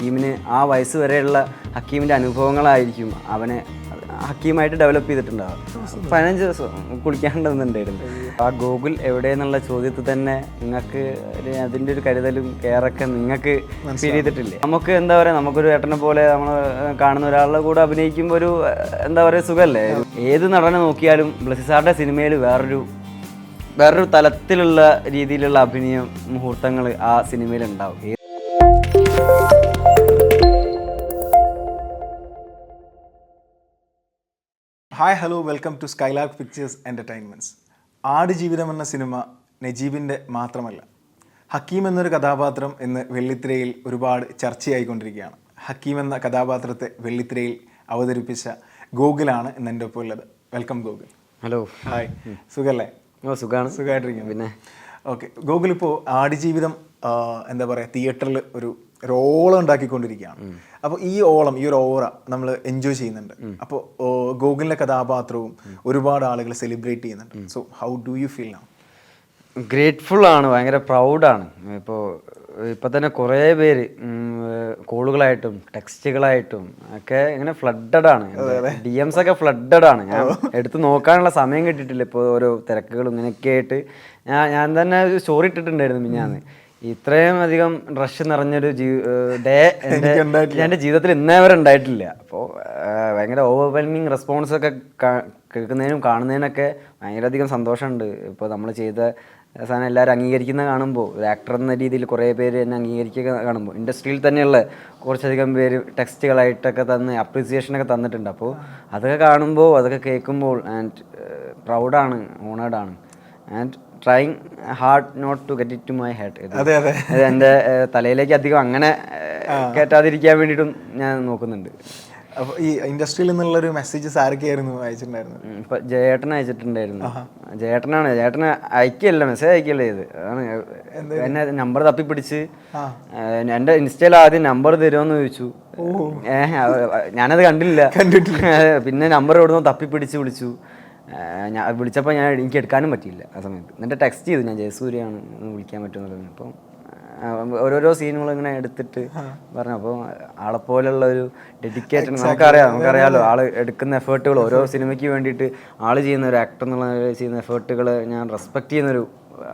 ഹക്കീമിന് ആ വയസ്സ് വരെയുള്ള ഹക്കീമിൻ്റെ അനുഭവങ്ങളായിരിക്കും അവനെ ഹക്കീമായിട്ട് ഡെവലപ്പ് ചെയ്തിട്ടുണ്ടാവും. 15 ദിവസം കുളിക്കാണ്ടെന്നുണ്ടായിരുന്നു. ആ ഗൂഗിൾ എവിടെയെന്നുള്ള ചോദ്യത്തിൽ തന്നെ നിങ്ങൾക്ക് അതിൻ്റെ ഒരു കരുതലും കെയറൊക്കെ നിങ്ങൾക്ക് ഫീൽ ചെയ്തിട്ടില്ലേ? നമുക്ക് എന്താ പറയുക, നമുക്കൊരു ഏട്ടനെ പോലെ നമ്മൾ കാണുന്ന ഒരാളുടെ കൂടെ അഭിനയിക്കുമ്പോൾ ഒരു എന്താ പറയുക സുഖമല്ലേ. ഏത് നടനെ നോക്കിയാലും ബ്ലെസ്സി സാറിൻ്റെ സിനിമയിൽ വേറൊരു തലത്തിലുള്ള രീതിയിലുള്ള അഭിനയ മുഹൂർത്തങ്ങൾ ആ സിനിമയിൽ ഉണ്ടാവും. Hi hello welcome to Skylark Pictures Entertainments. Aadujeevitham എന്ന സിനിമ നജീബിൻ്റെ മാത്രമല്ല, ഹക്കീം എന്നൊരു കഥാപാത്രം ഇന്ന് വെള്ളിത്തിരയിൽ ഒരുപാട് ചർച്ചയായിക്കൊണ്ടിരിക്കുകയാണ്. ഹക്കീം എന്ന കഥാപാത്രത്തെ വെള്ളിത്തിരയിൽ അവതരിപ്പിച്ച ഗോകുലാണ് ഇന്ന് എൻ്റെ ഒപ്പം ഉള്ളത്. വെൽക്കം ഗോകുൽ. ഹലോ. ഹായ്, സുഖമല്ലേ? സുഖമായിട്ടിരിക്കുന്നു. പിന്നെ ഓക്കെ ഗോകുൽ, ഇപ്പോൾ ആടുജീവിതം എന്താ പറയുക, തിയേറ്ററിൽ ഒരു ഓളം ഉണ്ടാക്കിക്കൊണ്ടിരിക്കുകയാണ്. അപ്പോൾ ഈ ഒരു ഓറ നമ്മൾ എൻജോയ് ചെയ്യുന്നുണ്ട്. അപ്പോൾ ഗോകുലിൻ്റെ കഥാപാത്രവും ഒരുപാട് ആളുകൾ സെലിബ്രേറ്റ് ചെയ്യുന്നുണ്ട്. So how do you feel now? Grateful ആണ്, ഭയങ്കര പ്രൗഡാണ്. ഇപ്പോൾ തന്നെ കുറേ പേര് കോളുകളായിട്ടും ടെക്സ്റ്റുകളായിട്ടും ഒക്കെ ഇങ്ങനെ ഫ്ലഡഡ് ആണ്. DMs ഒക്കെ ഫ്ലഡഡ് ആണ്. ഞാൻ എടുത്ത് നോക്കാനുള്ള സമയം കിട്ടിയിട്ടില്ല. ഇപ്പോൾ ഓരോ തിരക്കുകളും ഇങ്ങനെയൊക്കെ ആയിട്ട് ഞാൻ തന്നെ ഒരു സ്റ്റോറി ഇട്ടിട്ടുണ്ടായിരുന്നു മിഞ്ഞാന്ന്. ഇത്രയും അധികം റഷ് നിറഞ്ഞൊരു ഡേ എൻ്റെ ജീവിതത്തിൽ ഇന്നേ വരെ ഉണ്ടായിട്ടില്ല. അപ്പോൾ ഭയങ്കര ഓവർവെൽമിങ് റെസ്പോൺസൊക്കെ കേൾക്കുന്നതിനും കാണുന്നതിനൊക്കെ ഭയങ്കരധികം സന്തോഷമുണ്ട്. ഇപ്പോൾ നമ്മൾ ചെയ്ത സാധനം എല്ലാവരും അംഗീകരിക്കുന്ന കാണുമ്പോൾ, ഒരു ആക്ടർ എന്ന രീതിയിൽ കുറേ പേര് എന്നെ അംഗീകരിക്കുക കാണുമ്പോൾ, ഇൻഡസ്ട്രിയിൽ തന്നെയുള്ള കുറച്ചധികം പേര് ടെക്സ്റ്റുകളായിട്ടൊക്കെ തന്ന് അപ്രീസിയേഷനൊക്കെ തന്നിട്ടുണ്ട്. അപ്പോൾ അതൊക്കെ കാണുമ്പോൾ, അതൊക്കെ കേൾക്കുമ്പോൾ ആൻഡ് പ്രൗഡാണ്, ഓണേർഡാണ് and trying hard not to get it to my head. എൻ്റെ തലയിലേക്ക് അധികം അങ്ങനെ കയറ്റാതിരിക്കാൻ വേണ്ടിയിട്ടും ഞാൻ നോക്കുന്നുണ്ട്. അപ്പോൾ ഈ ഇൻഡസ്ട്രിയിൽ നിന്നുള്ളൊരു മെസ്സേജസ് ആരൊക്കെയായിരുന്നു അയച്ചിട്ടുണ്ടായിരുന്നു? ഇപ്പം ജയേട്ടൻ അയച്ചിട്ടുണ്ടായിരുന്നു. ചേട്ടന് അയക്കുകയല്ല, മെസ്സേജ് അയക്കുകയല്ല ചെയ്ത്. അതാണ് എന്നെ നമ്പർ തപ്പിപ്പിടിച്ച് എൻ്റെ ഇൻസ്റ്റയിൽ ആദ്യം നമ്പർ തരുമോയെന്ന് ചോദിച്ചു. ഞാനത് കണ്ടിട്ടില്ല. പിന്നെ നമ്പർ എവിടുന്നോ തപ്പിപ്പിടിച്ച് വിളിച്ചു. ഞാൻ വിളിച്ചപ്പോൾ എനിക്ക് എടുക്കാനും പറ്റിയില്ല ആ സമയത്ത്. എന്നിട്ട് ടെക്സ്റ്റ് ചെയ്തു, ഞാൻ ജയസൂര്യാണ്, വിളിക്കാൻ പറ്റുമെന്നുള്ളത്. അപ്പം ഓരോരോ സീനുകൾ ഇങ്ങനെ എടുത്തിട്ട് പറഞ്ഞു. അപ്പോൾ ആളെപ്പോലുള്ള ഒരു ഡെഡിക്കേറ്റഡ്, നമുക്കറിയാമല്ലോ ആൾ എടുക്കുന്ന എഫേർട്ടുകൾ, ഓരോ സിനിമയ്ക്ക് വേണ്ടിയിട്ട് ആൾ ചെയ്യുന്ന ഒരു ആക്ടർ എന്നുള്ള ചെയ്യുന്ന എഫേർട്ടുകൾ ഞാൻ റെസ്പെക്ട് ചെയ്യുന്നൊരു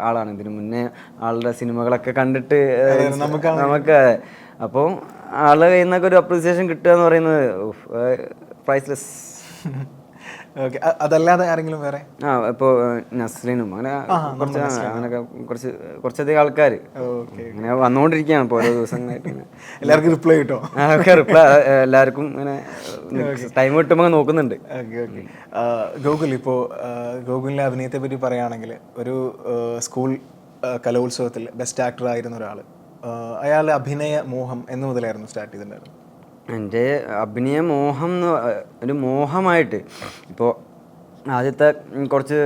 ആളാണ്. ഇതിന് മുന്നേ ആളുടെ സിനിമകളൊക്കെ കണ്ടിട്ട് നമുക്ക് അപ്പോൾ ആളുടെ കയ്യിൽ നിന്നൊക്കെ ഒരു അപ്രീസിയേഷൻ കിട്ടുക എന്ന് പറയുന്നത് പ്രൈസ്ലെസ്. ഓക്കെ, അതല്ലാതെ ആരെങ്കിലും വേറെ? ഇപ്പോൾ നസ്ലിനും അങ്ങനെ അങ്ങനെയൊക്കെ കുറച്ചധികം ആൾക്കാർ അങ്ങനെ വന്നുകൊണ്ടിരിക്കുകയാണ് ഇപ്പോൾ ഓരോ ദിവസങ്ങളായിട്ട്. എല്ലാവർക്കും റിപ്ലൈ കിട്ടോ? റിപ്ലൈ എല്ലാവർക്കും ഇങ്ങനെ ടൈം കിട്ടുമ്പോൾ നോക്കുന്നുണ്ട്. Okay okay. ഗോകുൽ, ഇപ്പോൾ ഗോകുലിൻ്റെ അഭിനയത്തെ പറ്റി പറയുകയാണെങ്കിൽ, ഒരു സ്കൂൾ കലോത്സവത്തിൽ ബെസ്റ്റ് ആക്ടർ ആയിരുന്ന ഒരാൾ, അയാളുടെ അഭിനയ മോഹം എന്ന് മുതലായിരുന്നു സ്റ്റാർട്ട് ചെയ്തിട്ടുണ്ടായിരുന്നു? എൻ്റെ അഭിനയ മോഹം ഒരു മോഹമായിട്ട് ഇപ്പോൾ ആദ്യത്തെ കുറച്ച്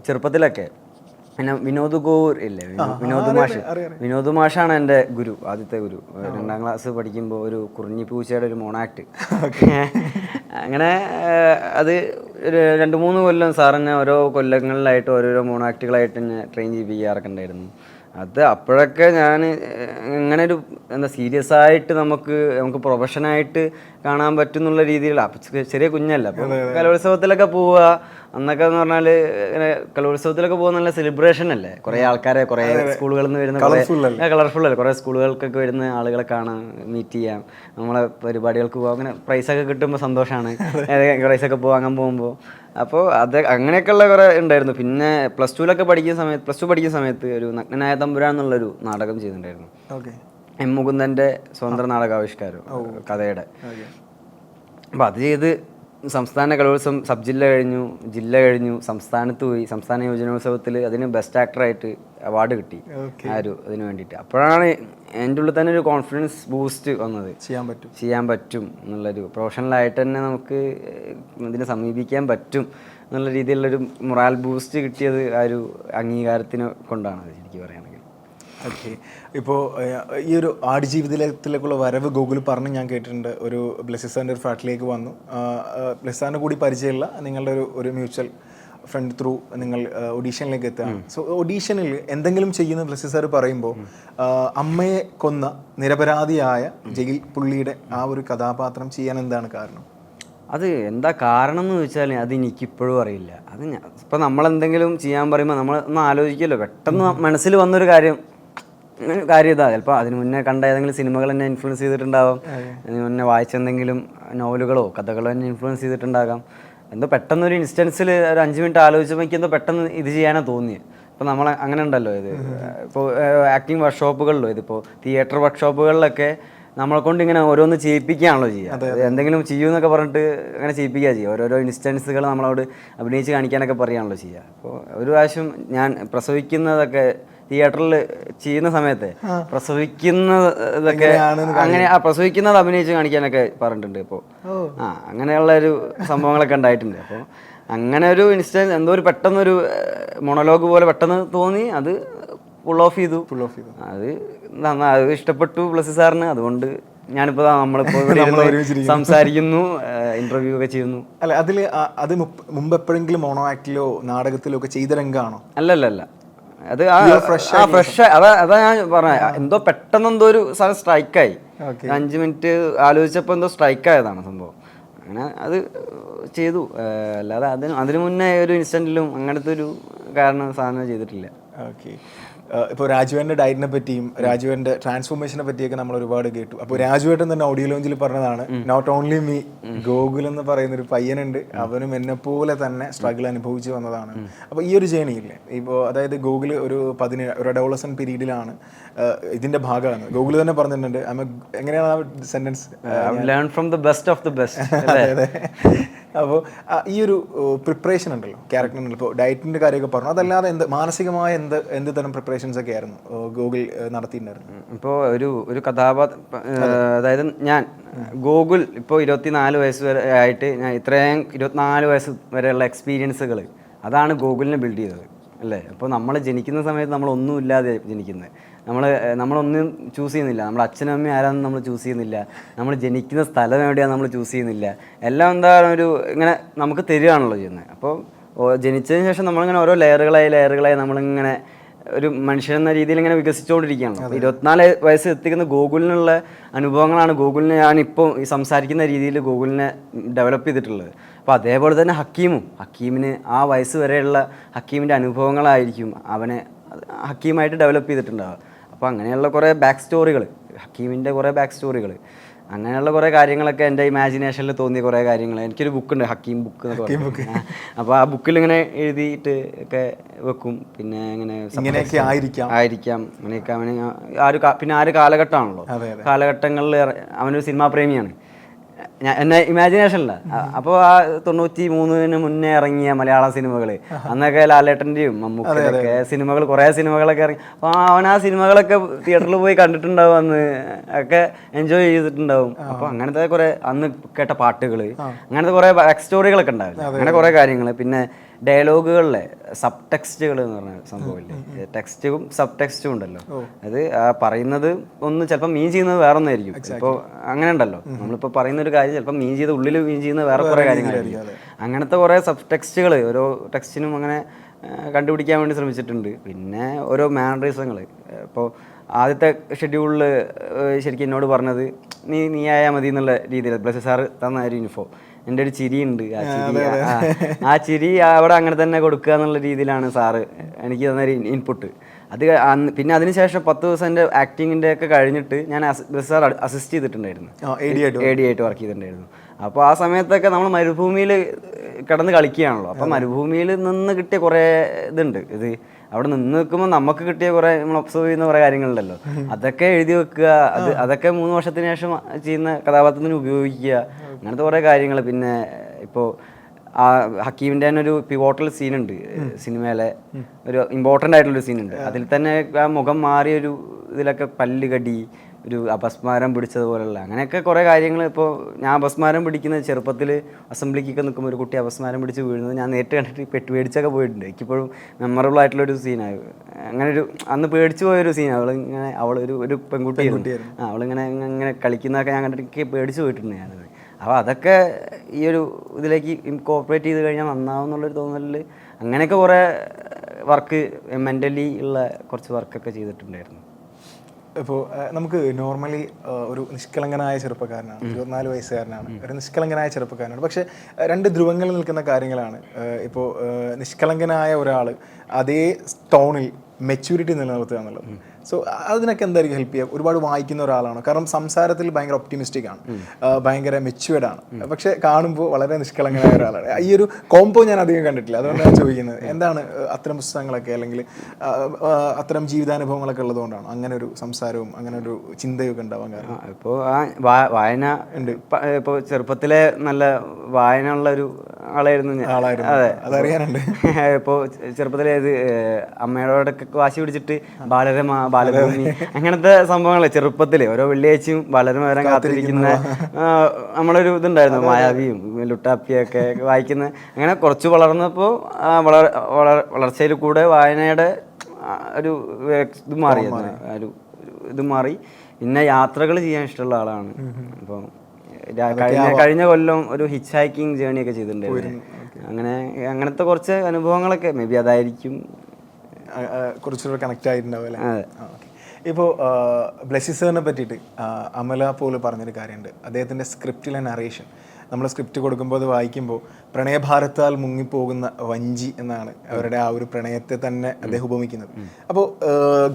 ചെറുപ്പത്തിലൊക്കെ പിന്നെ വിനോദ് ഗോർ ഇല്ലേ, വിനോദ് മാഷാണ് എൻ്റെ ഗുരു, ആദ്യത്തെ ഗുരു. 2ാം ക്ലാസ് പഠിക്കുമ്പോൾ ഒരു കുറിഞ്ഞി പൂച്ചയുടെ ഒരു മോണാക്ട്, അങ്ങനെ അത് ഒരു 2-3 കൊല്ലം സാറിനെ ഓരോ കൊല്ലങ്ങളിലായിട്ട് ഓരോരോ മോണാക്റ്റുകളായിട്ട് എന്നെ ട്രെയിൻ ചെയ്യിപ്പിക്കാറൊക്കെ ഉണ്ടായിരുന്നു. അത് അപ്പോഴൊക്കെ ഞാൻ ഇങ്ങനെ ഒരു സീരിയസ് ആയിട്ട് നമുക്ക് പ്രൊഫഷനായിട്ട് കാണാൻ പറ്റുന്നുള്ള രീതിയിലുള്ള ചെറിയ കുഞ്ഞല്ല. അപ്പോൾ കലോത്സവത്തിലൊക്കെ പോവുക, അന്നൊക്കെ എന്ന് പറഞ്ഞാൽ ഇങ്ങനെ കലോത്സവത്തിലൊക്കെ പോകുന്ന നല്ല സെലിബ്രേഷൻ അല്ലേ. കുറേ ആൾക്കാരെ, കുറേ സ്കൂളുകളിൽ നിന്ന് വരുന്ന, കളർഫുൾ അല്ലേ, കുറേ സ്കൂളുകൾക്കൊക്കെ വരുന്ന ആളുകളെ കാണാം, മീറ്റ് ചെയ്യാം, നമ്മളെ പരിപാടികൾക്ക് പോകാം. അങ്ങനെ പ്രൈസൊക്കെ കിട്ടുമ്പോൾ സന്തോഷമാണ്, പ്രൈസൊക്കെ വാങ്ങാൻ പോകുമ്പോൾ. അപ്പോൾ അത് അങ്ങനെയൊക്കെയുള്ള കുറേ ഉണ്ടായിരുന്നു. പിന്നെ പ്ലസ് ടു പഠിക്കുന്ന സമയത്ത് ഒരു നഗ്നനായ തമ്പുരാൻ എന്നുള്ളൊരു നാടകം ചെയ്തിട്ടുണ്ടായിരുന്നു. M. മുകുന്ദൻ്റെ സ്വതന്ത്ര നാടകാവിഷ്കാരം കഥയുടെ. അപ്പോൾ അത് ചെയ്ത് സംസ്ഥാന കലോത്സവം, സബ് ജില്ല കഴിഞ്ഞു, ജില്ല കഴിഞ്ഞു, സംസ്ഥാനത്ത് പോയി. സംസ്ഥാന യുവജനോത്സവത്തിൽ അതിന് ബെസ്റ്റ് ആക്ടറായിട്ട് അവാർഡ് കിട്ടി അതിന് വേണ്ടിയിട്ട്. അപ്പോഴാണ് എൻ്റെ ഉള്ളിൽ തന്നെ ഒരു കോൺഫിഡൻസ് ബൂസ്റ്റ് വന്നത്. ചെയ്യാൻ പറ്റും എന്നുള്ളൊരു, പ്രൊഫഷണലായിട്ട് തന്നെ നമുക്ക് ഇതിനെ സമീപിക്കാൻ പറ്റും എന്നുള്ള രീതിയിലുള്ളൊരു മൊറാൽ ബൂസ്റ്റ് കിട്ടിയത് ആ ഒരു അംഗീകാരത്തിനെ കൊണ്ടാണ് എനിക്ക് പറയുകയാണെങ്കിൽ. ഓക്കെ, ഇപ്പോൾ ഈ ഒരു ആടുജീവിതത്തിലേക്കുള്ള വരവ് ഗൂഗിൾ പറഞ്ഞ് ഞാൻ കേട്ടിട്ടുണ്ട്. ഒരു ബ്ലെസ്സി സാറിൻ്റെ ഒരു ഫ്ലാറ്റിലേക്ക് വന്നു, ബ്ലെസ്സി സാറിൻ്റെ കൂടി പരിചയമുള്ള നിങ്ങളുടെ ഒരു മ്യൂച്വൽ ഫ്രണ്ട് ത്രൂ നിങ്ങൾ ഒഡീഷനിലേക്ക് എത്തുകയാണ്. സോ ഒഡീഷനിൽ എന്തെങ്കിലും ചെയ്യുന്ന ബ്ലസ്സി സാർ പറയുമ്പോൾ അമ്മയെ കൊന്ന നിരപരാധിയായ ജയിൽ പുള്ളിയുടെ ആ ഒരു കഥാപാത്രം ചെയ്യാൻ എന്താണ് കാരണം? അത് എന്താ കാരണം എന്ന് ചോദിച്ചാൽ അത് എനിക്കിപ്പോഴും അറിയില്ല. അത് ഇപ്പം നമ്മളെന്തെങ്കിലും ചെയ്യാൻ പറയുമ്പോൾ നമ്മൾ ഒന്ന് ആലോചിക്കുമല്ലോ, പെട്ടെന്ന് മനസ്സിൽ വന്നൊരു കാര്യം ഇതാ. ചിലപ്പോൾ അതിന് മുന്നേ കണ്ട ഏതെങ്കിലും സിനിമകൾ എന്നെ ഇൻഫ്ലുവൻസ് ചെയ്തിട്ടുണ്ടാവാം, അതിന് മുന്നേ വായിച്ചെന്തെങ്കിലും നോവലുകളോ കഥകളോ എന്നെ ഇൻഫ്ലുവൻസ് ചെയ്തിട്ടുണ്ടാകാം. എന്തോ പെട്ടെന്നൊരു ഇൻസ്റ്റൻസിൽ ഒരു 5 മിനിറ്റ് ആലോചിച്ചപ്പോൾ എനിക്ക് എന്തോ പെട്ടെന്ന് ഇത് ചെയ്യാനാണ് തോന്നിയത്. ഇപ്പോൾ നമ്മൾ അങ്ങനെ ഉണ്ടല്ലോ, ഇത് ഇപ്പോൾ ആക്ടിങ് വർക്ക്ഷോപ്പുകളിലോ, ഇതിപ്പോൾ തിയേറ്റർ വർക്ക്ഷോപ്പുകളിലൊക്കെ നമ്മളെ കൊണ്ട് ഇങ്ങനെ ഓരോന്ന് ചെയ്യിപ്പിക്കുകയാണല്ലോ ചെയ്യുക. എന്തെങ്കിലും ചെയ്യുമെന്നൊക്കെ പറഞ്ഞിട്ട് അങ്ങനെ ചെയ്യിപ്പിക്കുക ചെയ്യുക. ഓരോരോ ഇൻസ്റ്റൻസുകൾ നമ്മളോട് അഭിനയിച്ച് കാണിക്കാനൊക്കെ പറയുകയാണല്ലോ ചെയ്യുക. അപ്പോൾ ഒരു പ്രാവശ്യം ഞാൻ പ്രസവിക്കുന്നതൊക്കെ തിയേറ്ററിൽ ചെയ്യുന്ന സമയത്ത് പ്രസവിക്കുന്നതൊക്കെ അങ്ങനെ പ്രസവിക്കുന്നത് അഭിനയിച്ച് കാണിക്കാനൊക്കെ പറഞ്ഞിട്ടുണ്ട്. ഇപ്പോൾ അങ്ങനെയുള്ള ഒരു സംഭവങ്ങളൊക്കെ ഉണ്ടായിട്ടുണ്ട്. അപ്പോൾ അങ്ങനെ ഒരു ഇൻസ്റ്റൻസ് എന്തോ ഒരു പെട്ടെന്നൊരു മൊണോലോഗ് പോലെ പെട്ടെന്ന് തോന്നി, അത് ഫുൾ ഓഫ് ചെയ്തു. അത് ഇഷ്ടപ്പെട്ടു ബ്ലസ്സി സാറിന്. അതുകൊണ്ട് ഞാനിപ്പോൾ നമ്മളിപ്പോൾ സംസാരിക്കുന്നു, ഇന്റർവ്യൂ ഒക്കെ ചെയ്യുന്നു. അല്ല, അത് മുമ്പ് എപ്പോഴെങ്കിലും മോണോ ആക്ടിലോ നാടകത്തിലോ ഒക്കെ ചെയ്ത രംഗമാണോ? അല്ലല്ല, അത് ഫ്രഷ്. അതാ ഞാൻ പറഞ്ഞ, എന്തോ പെട്ടെന്ന് എന്തോ ഒരു സാധനം സ്ട്രൈക്കായി. 5 മിനിറ്റ് ആലോചിച്ചപ്പോൾ എന്തോ സ്ട്രൈക്കായതാണ് സംഭവം. അങ്ങനെ അത് ചെയ്തു. അല്ലാതെ അതിന് മുന്നേ ഒരു ഇൻസ്റ്റന്റിലും അങ്ങനത്തെ ഒരു സാധനം ചെയ്തിട്ടില്ല. ഓക്കെ. ഇപ്പോൾ രാജുവേട്ടൻ്റെ ഡയറ്റിനെ പറ്റിയും രാജുവേട്ടൻ്റെ ട്രാൻസ്ഫോർമേഷനെ പറ്റിയൊക്കെ നമ്മൾ ഒരുപാട് കേട്ടു. അപ്പോൾ രാജുവേട്ടൻ തന്നെ ഓഡിയോ ലോഞ്ചിൽ പറഞ്ഞതാണ്, നോട്ട് ഓൺലി മീ, ഗോകുൽ എന്ന് പറയുന്ന ഒരു പയ്യനുണ്ട്, അവനും എന്നെപ്പോലെ തന്നെ സ്ട്രഗിൾ അനുഭവിച്ച് വന്നതാണ്. അപ്പോൾ ഈ ഒരു ജേണിയില്ലേ, ഇപ്പോൾ അതായത് ഗോകുൽ ഒരു അഡോളസന്റ് പീരീഡിലാണ് ഇതിന്റെ ഭാഗമാണ്. ഗോകുൽ തന്നെ പറഞ്ഞിട്ടുണ്ട്, എങ്ങനെയാണ് ആ sentence, learn from the best of the best. അതെ. അപ്പോൾ ഈ ഒരു പ്രിപ്പറേഷൻ ഉണ്ടല്ലോ ക്യാരക്ടറിന്, ഇപ്പോൾ ഡയറ്റിന്റെ കാര്യമൊക്കെ പറഞ്ഞു, അതല്ലാതെ മാനസികമായ എന്ത് തരം പ്രിപ്പറേഷൻസ് ഒക്കെ ആയിരുന്നു ഗോകുൽ നടത്തിയിട്ടുണ്ടായിരുന്നു? ഇപ്പോൾ ഒരു കഥാപാത്രം, അതായത് ഞാൻ ഗോകുൽ ഇപ്പോൾ 24 വയസ്സ് വരെ ആയിട്ട് ഞാൻ ഇത്രയും 24 വയസ്സ് വരെയുള്ള എക്സ്പീരിയൻസുകൾ, അതാണ് ഗോകുലിനെ ബിൽഡ് ചെയ്തത് അല്ലേ. അപ്പോൾ നമ്മൾ ജനിക്കുന്ന സമയത്ത് നമ്മളൊന്നും ഇല്ലാതെ ജനിക്കുന്നത്, നമ്മളൊന്നും ചൂസ് ചെയ്യുന്നില്ല. നമ്മുടെ അച്ഛനും അമ്മയും ആരാണെന്ന് നമ്മൾ ചൂസ് ചെയ്യുന്നില്ല, നമ്മൾ ജനിക്കുന്ന സ്ഥലം എവിടെയാണെന്ന് നമ്മൾ ചൂസ് ചെയ്യുന്നില്ല. എല്ലാം എന്താണ് ഇങ്ങനെ നമുക്ക് തരികയാണല്ലോ ചെയ്യുന്നത്. അപ്പോൾ ജനിച്ചതിന് ശേഷം നമ്മളിങ്ങനെ ഓരോ ലെയറുകളായി നമ്മളിങ്ങനെ ഒരു മനുഷ്യൻ എന്ന രീതിയിൽ ഇങ്ങനെ വികസിച്ചുകൊണ്ടിരിക്കുകയാണല്ലോ. 24 വയസ്സ് എത്തിക്കുന്ന ഗോകുലിനുള്ള അനുഭവങ്ങളാണ് ഗോകുലിനെ ഞാനിപ്പോൾ ഈ സംസാരിക്കുന്ന രീതിയിൽ ഗോകുലിനെ ഡെവലപ്പ് ചെയ്തിട്ടുള്ളത്. അപ്പോൾ അതേപോലെ തന്നെ ഹക്കീമിന് ആ വയസ്സ് വരെയുള്ള ഹക്കീമിൻ്റെ അനുഭവങ്ങളായിരിക്കും അവനെ ഹക്കീമായിട്ട് ഡെവലപ്പ് ചെയ്തിട്ടുണ്ടാവുക. അപ്പോൾ അങ്ങനെയുള്ള കുറേ ഹക്കീമിൻ്റെ കുറേ ബാക്ക് സ്റ്റോറികൾ, അങ്ങനെയുള്ള കുറേ കാര്യങ്ങളൊക്കെ എൻ്റെ ഇമാജിനേഷനിൽ തോന്നിയ കുറേ കാര്യങ്ങൾ. എനിക്കൊരു ബുക്കുണ്ട്, ഹക്കീം ബുക്ക് എന്നൊക്കെ പറയും. അപ്പോൾ ആ ബുക്കിൽ ഇങ്ങനെ എഴുതിയിട്ട് ഒക്കെ വെക്കും. പിന്നെ ഇങ്ങനെയൊക്കെ ആയിരിക്കാം അങ്ങനെയൊക്കെ അവന് പിന്നെ ആ ഒരു കാലഘട്ടമാണല്ലോ, കാലഘട്ടങ്ങളിൽ അവനൊരു സിനിമാ പ്രേമിയാണ്. എന്നെ ഇമാജിനേഷനില്ല. അപ്പോൾ ആ 93 മുന്നേ ഇറങ്ങിയ മലയാളം സിനിമകൾ, അന്നൊക്കെ ലാലേട്ടൻ്റെയും മമ്മൂക്കയൊക്കെ സിനിമകൾ, കുറേ സിനിമകളൊക്കെ ഇറങ്ങി. അപ്പോൾ അവൻ ആ സിനിമകളൊക്കെ തിയേറ്ററിൽ പോയി കണ്ടിട്ടുണ്ടാവും, അന്ന് ഒക്കെ എൻജോയ് ചെയ്തിട്ടുണ്ടാവും. അപ്പോൾ അങ്ങനത്തെ കുറേ അന്ന് കേട്ട പാട്ടുകൾ, അങ്ങനത്തെ കുറേ ബാക്ക് സ്റ്റോറികളൊക്കെ ഉണ്ടാവില്ല. അങ്ങനെ കുറേ കാര്യങ്ങൾ. പിന്നെ ഡയലോഗുകളിലെ സബ് ടെക്സ്റ്റുകൾ എന്ന് പറഞ്ഞ സംഭവമില്ലേ, ടെക്സ്റ്റും സബ് ടെക്സ്റ്റും ഉണ്ടല്ലോ. അത് പറയുന്നത് ഒന്ന് ചിലപ്പോൾ മീൻ ചെയ്യുന്നത് വേറെ ഒന്നായിരിക്കും. ഇപ്പോൾ അങ്ങനെ ഉണ്ടല്ലോ, നമ്മളിപ്പോൾ പറയുന്ന ഒരു കാര്യം ചിലപ്പോൾ മീൻ ചെയ്ത് ഉള്ളിൽ മീൻ ചെയ്യുന്നത് വേറെ കുറേ കാര്യങ്ങളായിരിക്കും. അങ്ങനത്തെ കുറേ സബ് ടെക്സ്റ്റുകൾ ഓരോ ടെക്സ്റ്റിനും അങ്ങനെ കണ്ടുപിടിക്കാൻ വേണ്ടി ശ്രമിച്ചിട്ടുണ്ട്. പിന്നെ ഓരോ മാനറിസങ്ങൾ. ഇപ്പോൾ ആദ്യത്തെ ഷെഡ്യൂളിൽ ശരിക്കും എന്നോട് പറഞ്ഞത് നീ ആയാൽ മതി എന്നുള്ള രീതിയിൽ ബ്ലസ്സി സാറ് തന്ന ഒരു ഇൻഫോ. എൻ്റെ ഒരു ചിരിയുണ്ട്, ആ ചിരി അവിടെ അങ്ങനെ തന്നെ കൊടുക്കുക എന്നുള്ള രീതിയിലാണ് സാറ് എനിക്ക് തന്നൊരു ഇൻപുട്ട്. പിന്നെ അതിനുശേഷം 10 ദിവസം എൻ്റെ ആക്ടിങ്ങിൻ്റെ ഒക്കെ കഴിഞ്ഞിട്ട് ഞാൻ ബ്ലസ്സി സാർ അസിസ്റ്റ് ചെയ്തിട്ടുണ്ടായിരുന്നു, AD ആയിട്ട് വർക്ക് ചെയ്തിട്ടുണ്ടായിരുന്നു. അപ്പോൾ ആ സമയത്തൊക്കെ നമ്മൾ മരുഭൂമിയിൽ കിടന്ന് കളിക്കുകയാണല്ലോ. അപ്പോൾ മരുഭൂമിയിൽ നിന്ന് കിട്ടിയ കുറേ ഇതുണ്ട്. അവിടെ നിന്ന് നിൽക്കുമ്പോൾ നമുക്ക് കിട്ടിയ കുറേ നമ്മൾ ഒബ്സർവ് ചെയ്യുന്ന കുറേ കാര്യങ്ങളുണ്ടല്ലോ, അതൊക്കെ എഴുതി വെക്കുക. അതൊക്കെ 3 വർഷത്തിന് ശേഷം ചെയ്യുന്ന കഥാപാത്രത്തിന് ഉപയോഗിക്കുക. അങ്ങനത്തെ കുറേ കാര്യങ്ങൾ. പിന്നെ ഇപ്പോൾ ആ ഹക്കീമിൻ്റെ തന്നെ ഒരു പിവോട്ടൽ സീനുണ്ട് സിനിമയിലെ, ഒരു ഇമ്പോർട്ടൻ്റ് ആയിട്ടുള്ളൊരു സീനുണ്ട്. അതിൽ തന്നെ ആ മുഖം മാറിയൊരു ഇതിലൊക്കെ പല്ലുകടി, ഒരു അപസ്മാരം പിടിച്ചതുപോലുള്ള അങ്ങനെയൊക്കെ കുറേ കാര്യങ്ങൾ. ഇപ്പോൾ ഞാൻ അപസ്മാരം പിടിക്കുന്നത് ചെറുപ്പത്തിൽ അസംബ്ലിക്കൊക്കെ നിൽക്കുമ്പോൾ ഒരു കുട്ടി അപസ്മാരം പിടിച്ച് വീഴുന്നത് ഞാൻ നേരിട്ട് കണ്ടിട്ട് പേടിച്ചൊക്കെ പോയിട്ടുണ്ട്. എനിക്കിപ്പോഴും മെമ്മറബിൾ ആയിട്ടുള്ളൊരു സീനായി. അങ്ങനൊരു അന്ന് പേടിച്ചു പോയൊരു സീൻ. അവളൊരു പെൺകുട്ടിയായിരുന്നു. അവളിങ്ങനെ കളിക്കുന്നതൊക്കെ ഞാൻ കണ്ടിട്ട് എനിക്ക് പേടിച്ച് പോയിട്ടുണ്ട് ഞാനത്. അപ്പോൾ അതൊക്കെ ഈ ഒരു ഇതിലേക്ക് ഇൻകോർപ്പറേറ്റ് ചെയ്ത് കഴിഞ്ഞാൽ നന്നാവും എന്നുള്ളൊരു തോന്നലിൽ അങ്ങനെയൊക്കെ കുറേ വർക്ക് മെൻ്റലി ഉള്ള കുറച്ച് വർക്കൊക്കെ ചെയ്തിട്ടുണ്ടായിരുന്നു. ഇപ്പോൾ നമുക്ക് നോർമലി ഒരു നിഷ്കളങ്കനായ ചെറുപ്പക്കാരനാണ്, 24 വയസ്സുകാരനാണ്, ഒരു നിഷ്കളങ്കനായ ചെറുപ്പക്കാരനാണ്. പക്ഷേ രണ്ട് ധ്രുവങ്ങളിൽ നിൽക്കുന്ന കാര്യങ്ങളാണ്. ഇപ്പോൾ നിഷ്കളങ്കനായ ഒരാൾ അതേ ടോണിൽ മെച്യൂരിറ്റി നിലനിർത്തുക എന്നുള്ളത്. സോ അതിനൊക്കെ എന്തായിരിക്കും ഹെൽപ്പ് ചെയ്യുക? ഒരുപാട് വായിക്കുന്ന ഒരാളാണ്, കാരണം സംസാരത്തിൽ ഭയങ്കര ഒപ്റ്റിമിസ്റ്റിക് ആണ്, ഭയങ്കര മെച്യൂർഡ് ആണ്, പക്ഷെ കാണുമ്പോൾ വളരെ നിഷ്കളങ്കനായ ഒരാളാണ്. ഈ ഒരു കോംബോ ഞാൻ അധികം കണ്ടിട്ടില്ല, അതുകൊണ്ടാണ് ചോദിക്കുന്നത്. എന്താണ് അത്തരം പുസ്തകങ്ങളൊക്കെ അല്ലെങ്കിൽ അത്തരം ജീവിതാനുഭവങ്ങളൊക്കെ ഉള്ളതുകൊണ്ടാണ് അങ്ങനെ ഒരു സംസാരവും അങ്ങനെ ഒരു ചിന്തയൊക്കെ ഉണ്ടാവാൻ കാരണം? ഇപ്പോൾ വായന ഉണ്ട്. ഇപ്പോൾ ചെറുപ്പത്തിലെ നല്ല വായന ഉള്ള ഒരു ആളായിരുന്നു. അതെ, അതറിയാനുണ്ട്. ഇപ്പോൾ ചെറുപ്പത്തിലെ അമ്മയോടൊക്കെ വാശി പിടിച്ചിട്ട് ബാലരമ, ബാലഭൂമി അങ്ങനത്തെ സംഭവങ്ങൾ ചെറുപ്പത്തിൽ ഓരോ വെള്ളിയാഴ്ചയും ബാലരമ വരാൻ കാത്തിരിക്കുന്ന നമ്മളൊരു ഇതുണ്ടായിരുന്നു. മായാവിയും ലുട്ടാപ്പിയൊക്കെ വായിക്കുന്ന. അങ്ങനെ കുറച്ച് വളർന്നപ്പോൾ വളർച്ചയിൽ കൂടെ വായനയുടെ ഒരു ഇത് മാറിയായിരുന്നു, ഒരു ഇത് മാറി. പിന്നെ യാത്രകൾ ചെയ്യാൻ ഇഷ്ടമുള്ള ആളാണ്. അപ്പം കഴിഞ്ഞ കൊല്ലം ഒരു ഹിച്ച് ഹൈക്കിങ് ജേണി ഒക്കെ ചെയ്തിട്ടുണ്ടായിരുന്നു. അങ്ങനത്തെ കുറച്ച് അനുഭവങ്ങളൊക്കെ മേ ബി അതായിരിക്കും കുറച്ചുകൂടെ കണക്ട് ആയിട്ടുണ്ടാവും അല്ലേ? ഇപ്പോൾ ബ്ലെസ്സി സാറിനെ പറ്റിയിട്ട് അമല പോൾ പറഞ്ഞൊരു കാര്യമുണ്ട്. അദ്ദേഹത്തിൻ്റെ സ്ക്രിപ്റ്റിലെ നറേഷൻ, നമ്മൾ സ്ക്രിപ്റ്റ് കൊടുക്കുമ്പോൾ അത് വായിക്കുമ്പോൾ പ്രണയഭാരത്താൽ മുങ്ങിപ്പോകുന്ന വഞ്ചി എന്നാണ് അവരുടെ ആ ഒരു പ്രണയത്തെ തന്നെ അദ്ദേഹം ഉപമിക്കുന്നത്. അപ്പോൾ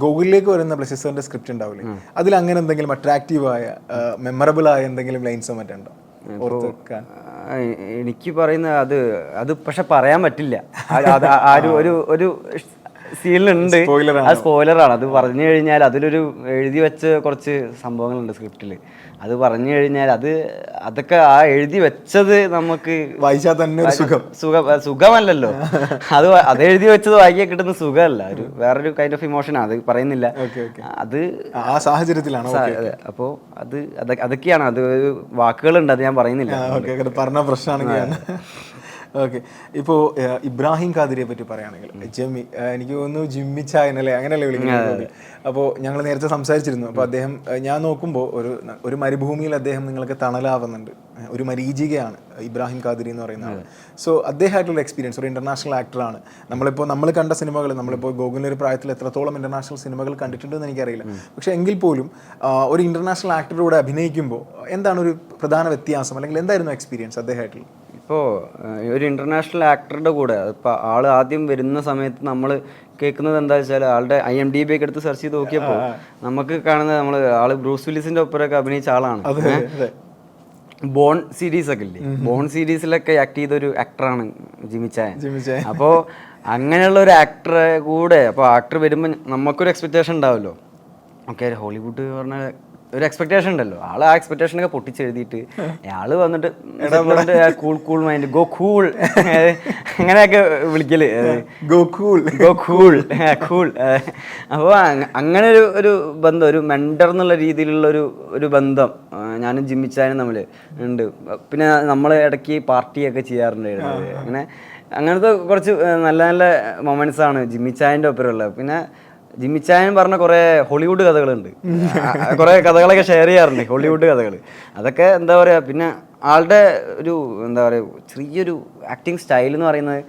ഗൂഗിളിലേക്ക് വരുന്ന ബ്ലെസ്സി സാറിൻ്റെ സ്ക്രിപ്റ്റ് ഉണ്ടാവില്ലേ, അതിൽ അങ്ങനെ എന്തെങ്കിലും അട്രാക്റ്റീവായ മെമ്മറബിൾ ആയ എന്തെങ്കിലും ലൈൻസോ മറ്റുണ്ടോ? എനിക്ക് പറയുന്നത് അത് പക്ഷെ പറയാൻ പറ്റില്ല. ഒരു സീനിലുണ്ട്, അത് സ്പോയിലറാണ്. അത് പറഞ്ഞു കഴിഞ്ഞാൽ അതിലൊരു എഴുതി വെച്ച കുറച്ച് സംഭവങ്ങളുണ്ട് സ്ക്രിപ്റ്റിൽ. അത് പറഞ്ഞു കഴിഞ്ഞാൽ അതൊക്കെ ആ എഴുതി വെച്ചത് നമുക്ക് വായിച്ചാൽ തന്നെ സുഖമല്ലല്ലോ. അത് എഴുതി വെച്ചത് വായിക്കാൻ കിട്ടുന്ന സുഖമല്ല, ഒരു വേറൊരു കൈൻഡ് ഓഫ് ഇമോഷനാണ്. അത് പറയുന്നില്ല, അത് ആ സാഹചര്യത്തിലാണ്. അപ്പോൾ അതൊക്കെയാണ്, അത് വാക്കുകളുണ്ട്, അത് ഞാൻ പറയുന്നില്ല, പറഞ്ഞ പ്രശ്നമാണെങ്കിൽ. ഓക്കെ, ഇപ്പോൾ ഇബ്രാഹിം ഖാദിരിയെ പറ്റി പറയുകയാണെങ്കിൽ, ജമ്മി, എനിക്ക് തോന്നുന്നു ജിമ്മി ചായനല്ലേ അങ്ങനെയല്ലേ വിളിക്കുന്നത്. അപ്പോൾ ഞങ്ങൾ നേരത്തെ സംസാരിച്ചിരുന്നു. അപ്പോൾ അദ്ദേഹം, ഞാൻ നോക്കുമ്പോൾ ഒരു മരുഭൂമിയിൽ അദ്ദേഹം നിങ്ങൾക്ക് തണലാവുന്നുണ്ട്. ഒരു മരീചികയാണ് ഇബ്രാഹിം ഖാദിരി എന്ന് പറയുന്ന ആൾ. സോ അദ്ദേഹമായിട്ടുള്ള എക്സ്പീരിയൻസ്, ഒരു ഇൻ്റർനാഷണൽ ആക്ടറാണ്. നമ്മൾ കണ്ട സിനിമകൾ, നമ്മളിപ്പോൾ ഗോകുലിൻ്റെ ഒരു പ്രായത്തിൽ എത്രത്തോളം ഇൻ്റർനാഷണൽ സിനിമകൾ കണ്ടിട്ടുണ്ടെന്ന് എനിക്കറിയില്ല. പക്ഷേ എങ്കിൽ പോലും ഒരു ഇൻ്റർനാഷണൽ ആക്ടറുടെ അഭിനയിക്കുമ്പോൾ എന്താണ് ഒരു പ്രധാന വ്യത്യാസം, അല്ലെങ്കിൽ എന്തായിരുന്നു എക്സ്പീരിയൻസ് അദ്ദേഹമായിട്ടുള്ള? ഇപ്പോൾ ഒരു ഇൻ്റർനാഷണൽ ആക്ടറുടെ കൂടെ ഇപ്പോൾ ആൾ ആദ്യം വരുന്ന സമയത്ത് നമ്മൾ കേൾക്കുന്നത് എന്താ വെച്ചാൽ, ആളുടെ IMDb ഒക്കെ എടുത്ത് സെർച്ച് ചെയ്ത് നോക്കിയപ്പോൾ നമുക്ക് കാണുന്നത് ആള് ബ്രൂസ് വില്ലിസിന്റെ ഒപ്പരൊക്കെ അഭിനയിച്ച ആളാണ്. ബോൺ സീരീസ് ഒക്കെ ഇല്ലേ, ബോൺ സീരീസിലൊക്കെ ആക്ട് ചെയ്തൊരു ആക്ടറാണ് ജിമ്മി ചായൻ. അപ്പോൾ അങ്ങനെയുള്ള ഒരു ആക്ടറെ കൂടെ അപ്പോൾ ആക്ടർ വരുമ്പോൾ നമുക്കൊരു എക്സ്പെക്റ്റേഷൻ ഉണ്ടാവുമല്ലോ. ഓക്കെ, ഹോളിവുഡ് പറഞ്ഞ ഒരു എക്സ്പെക്ടേഷൻ ഉണ്ടല്ലോ. ആള് ആ എക്സ്പെക്ടേഷനൊക്കെ പൊട്ടിച്ചെഴുതിയിട്ട് ആള് വന്നിട്ട് കൂൾ മൈൻഡ്, ഗോ കൂൾ, അങ്ങനെയൊക്കെ വിളിക്കല്, ഗോ കൂൾ. അപ്പോൾ അങ്ങനെ ഒരു ബന്ധം, ഒരു മെൻറ്റർ എന്നുള്ള രീതിയിലുള്ള ഒരു ബന്ധം ഞാനും ജിമ്മി ചായനും തമ്മിൽ ഉണ്ട്. പിന്നെ നമ്മൾ ഇടയ്ക്ക് പാർട്ടിയൊക്കെ ചെയ്യാറുണ്ടായിരുന്നു. അങ്ങനത്തെ കുറച്ച് നല്ല നല്ല മൊമെന്റ്സ് ആണ് ജിമ്മി ചായൻ്റെ ഒപ്പരമുള്ളത്. പിന്നെ ജിമ്മി ചായൻ പറഞ്ഞ കുറേ ഹോളിവുഡ് കഥകളുണ്ട്, കുറേ കഥകളൊക്കെ ഷെയർ ചെയ്യാറുണ്ട്, ഹോളിവുഡ് കഥകൾ. അതൊക്കെ എന്താ പറയുക, പിന്നെ ആളുടെ എന്താ പറയുക ചെറിയൊരു ആക്ടിങ് സ്റ്റൈൽ എന്ന് പറയുന്നത്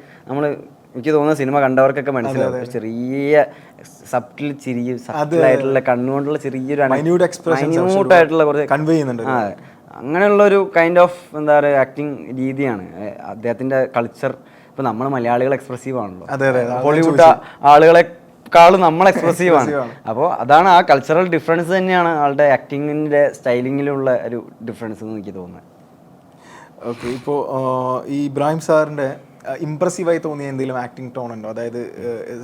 എനിക്ക് തോന്നുന്ന സിനിമ കണ്ടവർക്കൊക്കെ മനസ്സിലാവും. ചെറിയ സബ്റ്റിൽ ചിരിയും സബ്റ്റിലായിട്ടുള്ള കണ്ണുകൊണ്ടുള്ള ചെറിയൊരു മൈന്യൂട്ടായിട്ടുള്ള കുറച്ച് കൺവേ ചെയ്യുന്നുണ്ട്. അങ്ങനെയുള്ള ഒരു കൈൻഡ് ഓഫ് എന്താ പറയുക ആക്ടിങ് രീതിയാണ് അദ്ദേഹത്തിൻ്റെ കൾച്ചർ. ഇപ്പം നമ്മൾ മലയാളികൾ എക്സ്പ്രസീവ് ആണല്ലോ, ഹോളിവുഡ് ആളുകളെക്കാളും നമ്മൾ എക്സ്പ്രസീവ് ആണ്. അപ്പോൾ അതാണ് ആ കൾച്ചറൽ ഡിഫറൻസ് തന്നെയാണ് ആളുടെ ആക്ടിങ്ങിൻ്റെ സ്റ്റൈലിങ്ങിലുള്ള ഒരു ഡിഫറൻസ് എന്ന് എനിക്ക് തോന്നുന്നത്. ഓക്കെ, ഇപ്പോൾ ഈ ഇബ്രാഹിം സാറിൻ്റെ ഇംപ്രസീവായി തോന്നിയ എന്തെങ്കിലും ആക്ടിങ് ടോൺ ഉണ്ടോ? അതായത്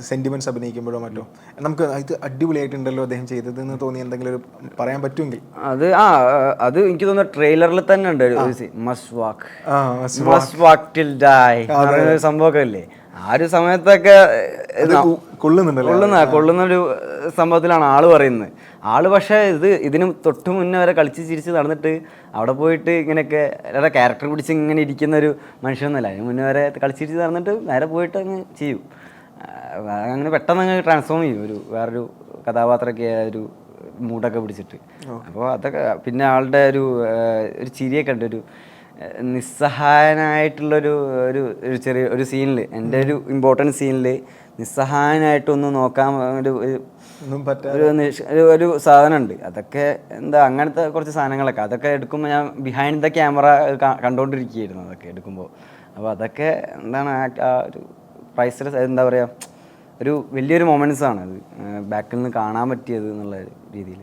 സെന്റിമെന്റ്സ് അഭിനയിക്കുമ്പോഴോ മറ്റോ നമുക്ക് ഇത് അടിപൊളിയായിട്ടുണ്ടല്ലോ അദ്ദേഹം ചെയ്തതെന്ന് തോന്നി എന്തെങ്കിലും ഒരു പറയാൻ പറ്റുമെങ്കിൽ? അത് എനിക്ക് തോന്നുന്നു ട്രെയിലറിൽ തന്നെ ഉണ്ട്, മസ്റ്റ് വാക്ക് ടിൽ ഡൈ സംഭവമൊക്കെ ഇല്ലേ. ആ ഒരു സമയത്തൊക്കെ കൊള്ളുന്ന ഒരു സംഭവത്തിലാണ് ആള് പറയുന്നത്. ആള് പക്ഷേ ഇതിന് തൊട്ട് മുന്നേ വരെ കളിച്ച് ചിരിച്ച് നടന്നിട്ട് അവിടെ പോയിട്ട് ഇങ്ങനെയൊക്കെ വേറെ ക്യാരക്ടർ പിടിച്ച് ഇങ്ങനെ ഇരിക്കുന്ന ഒരു മനുഷ്യനൊന്നുമല്ല. അതിന് മുന്നേ വരെ കളിച്ചിരിച്ച് നടന്നിട്ട് നേരെ പോയിട്ട് അങ്ങ് ചെയ്യും. അങ്ങനെ പെട്ടെന്ന് അങ്ങ് ട്രാൻസ്ഫോം ചെയ്യും, വേറൊരു കഥാപാത്രമൊക്കെ ഒരു മൂഡൊക്കെ പിടിച്ചിട്ട്. അപ്പോൾ അതൊക്കെ പിന്നെ ആളുടെ ഒരു ചിരിയൊക്കെ ഉണ്ട്, നിസ്സഹായനായിട്ടുള്ളൊരു ഒരു ഒരു ചെറിയ ഒരു സീനിൽ, എൻ്റെ ഒരു ഇമ്പോർട്ടൻറ്റ് സീനിൽ നിസ്സഹായനായിട്ടൊന്ന് നോക്കാൻ ഒരു സാധനമുണ്ട്. അതൊക്കെ എന്താ അങ്ങനത്തെ കുറച്ച് സാധനങ്ങളൊക്കെ അതൊക്കെ എടുക്കുമ്പോൾ ഞാൻ ബിഹൈൻഡ് ദ ക്യാമറ കണ്ടുകൊണ്ടിരിക്കുകയായിരുന്നു അതൊക്കെ എടുക്കുമ്പോൾ. അപ്പോൾ അതൊക്കെ എന്താണ് ആ ഒരു പ്രൈസ്ലെസ്, എന്താ പറയുക, ഒരു വലിയൊരു മൊമെൻറ്റ്സാണ് അത് ബാക്കിൽ നിന്ന് കാണാൻ പറ്റിയത് എന്നുള്ള രീതിയിൽ.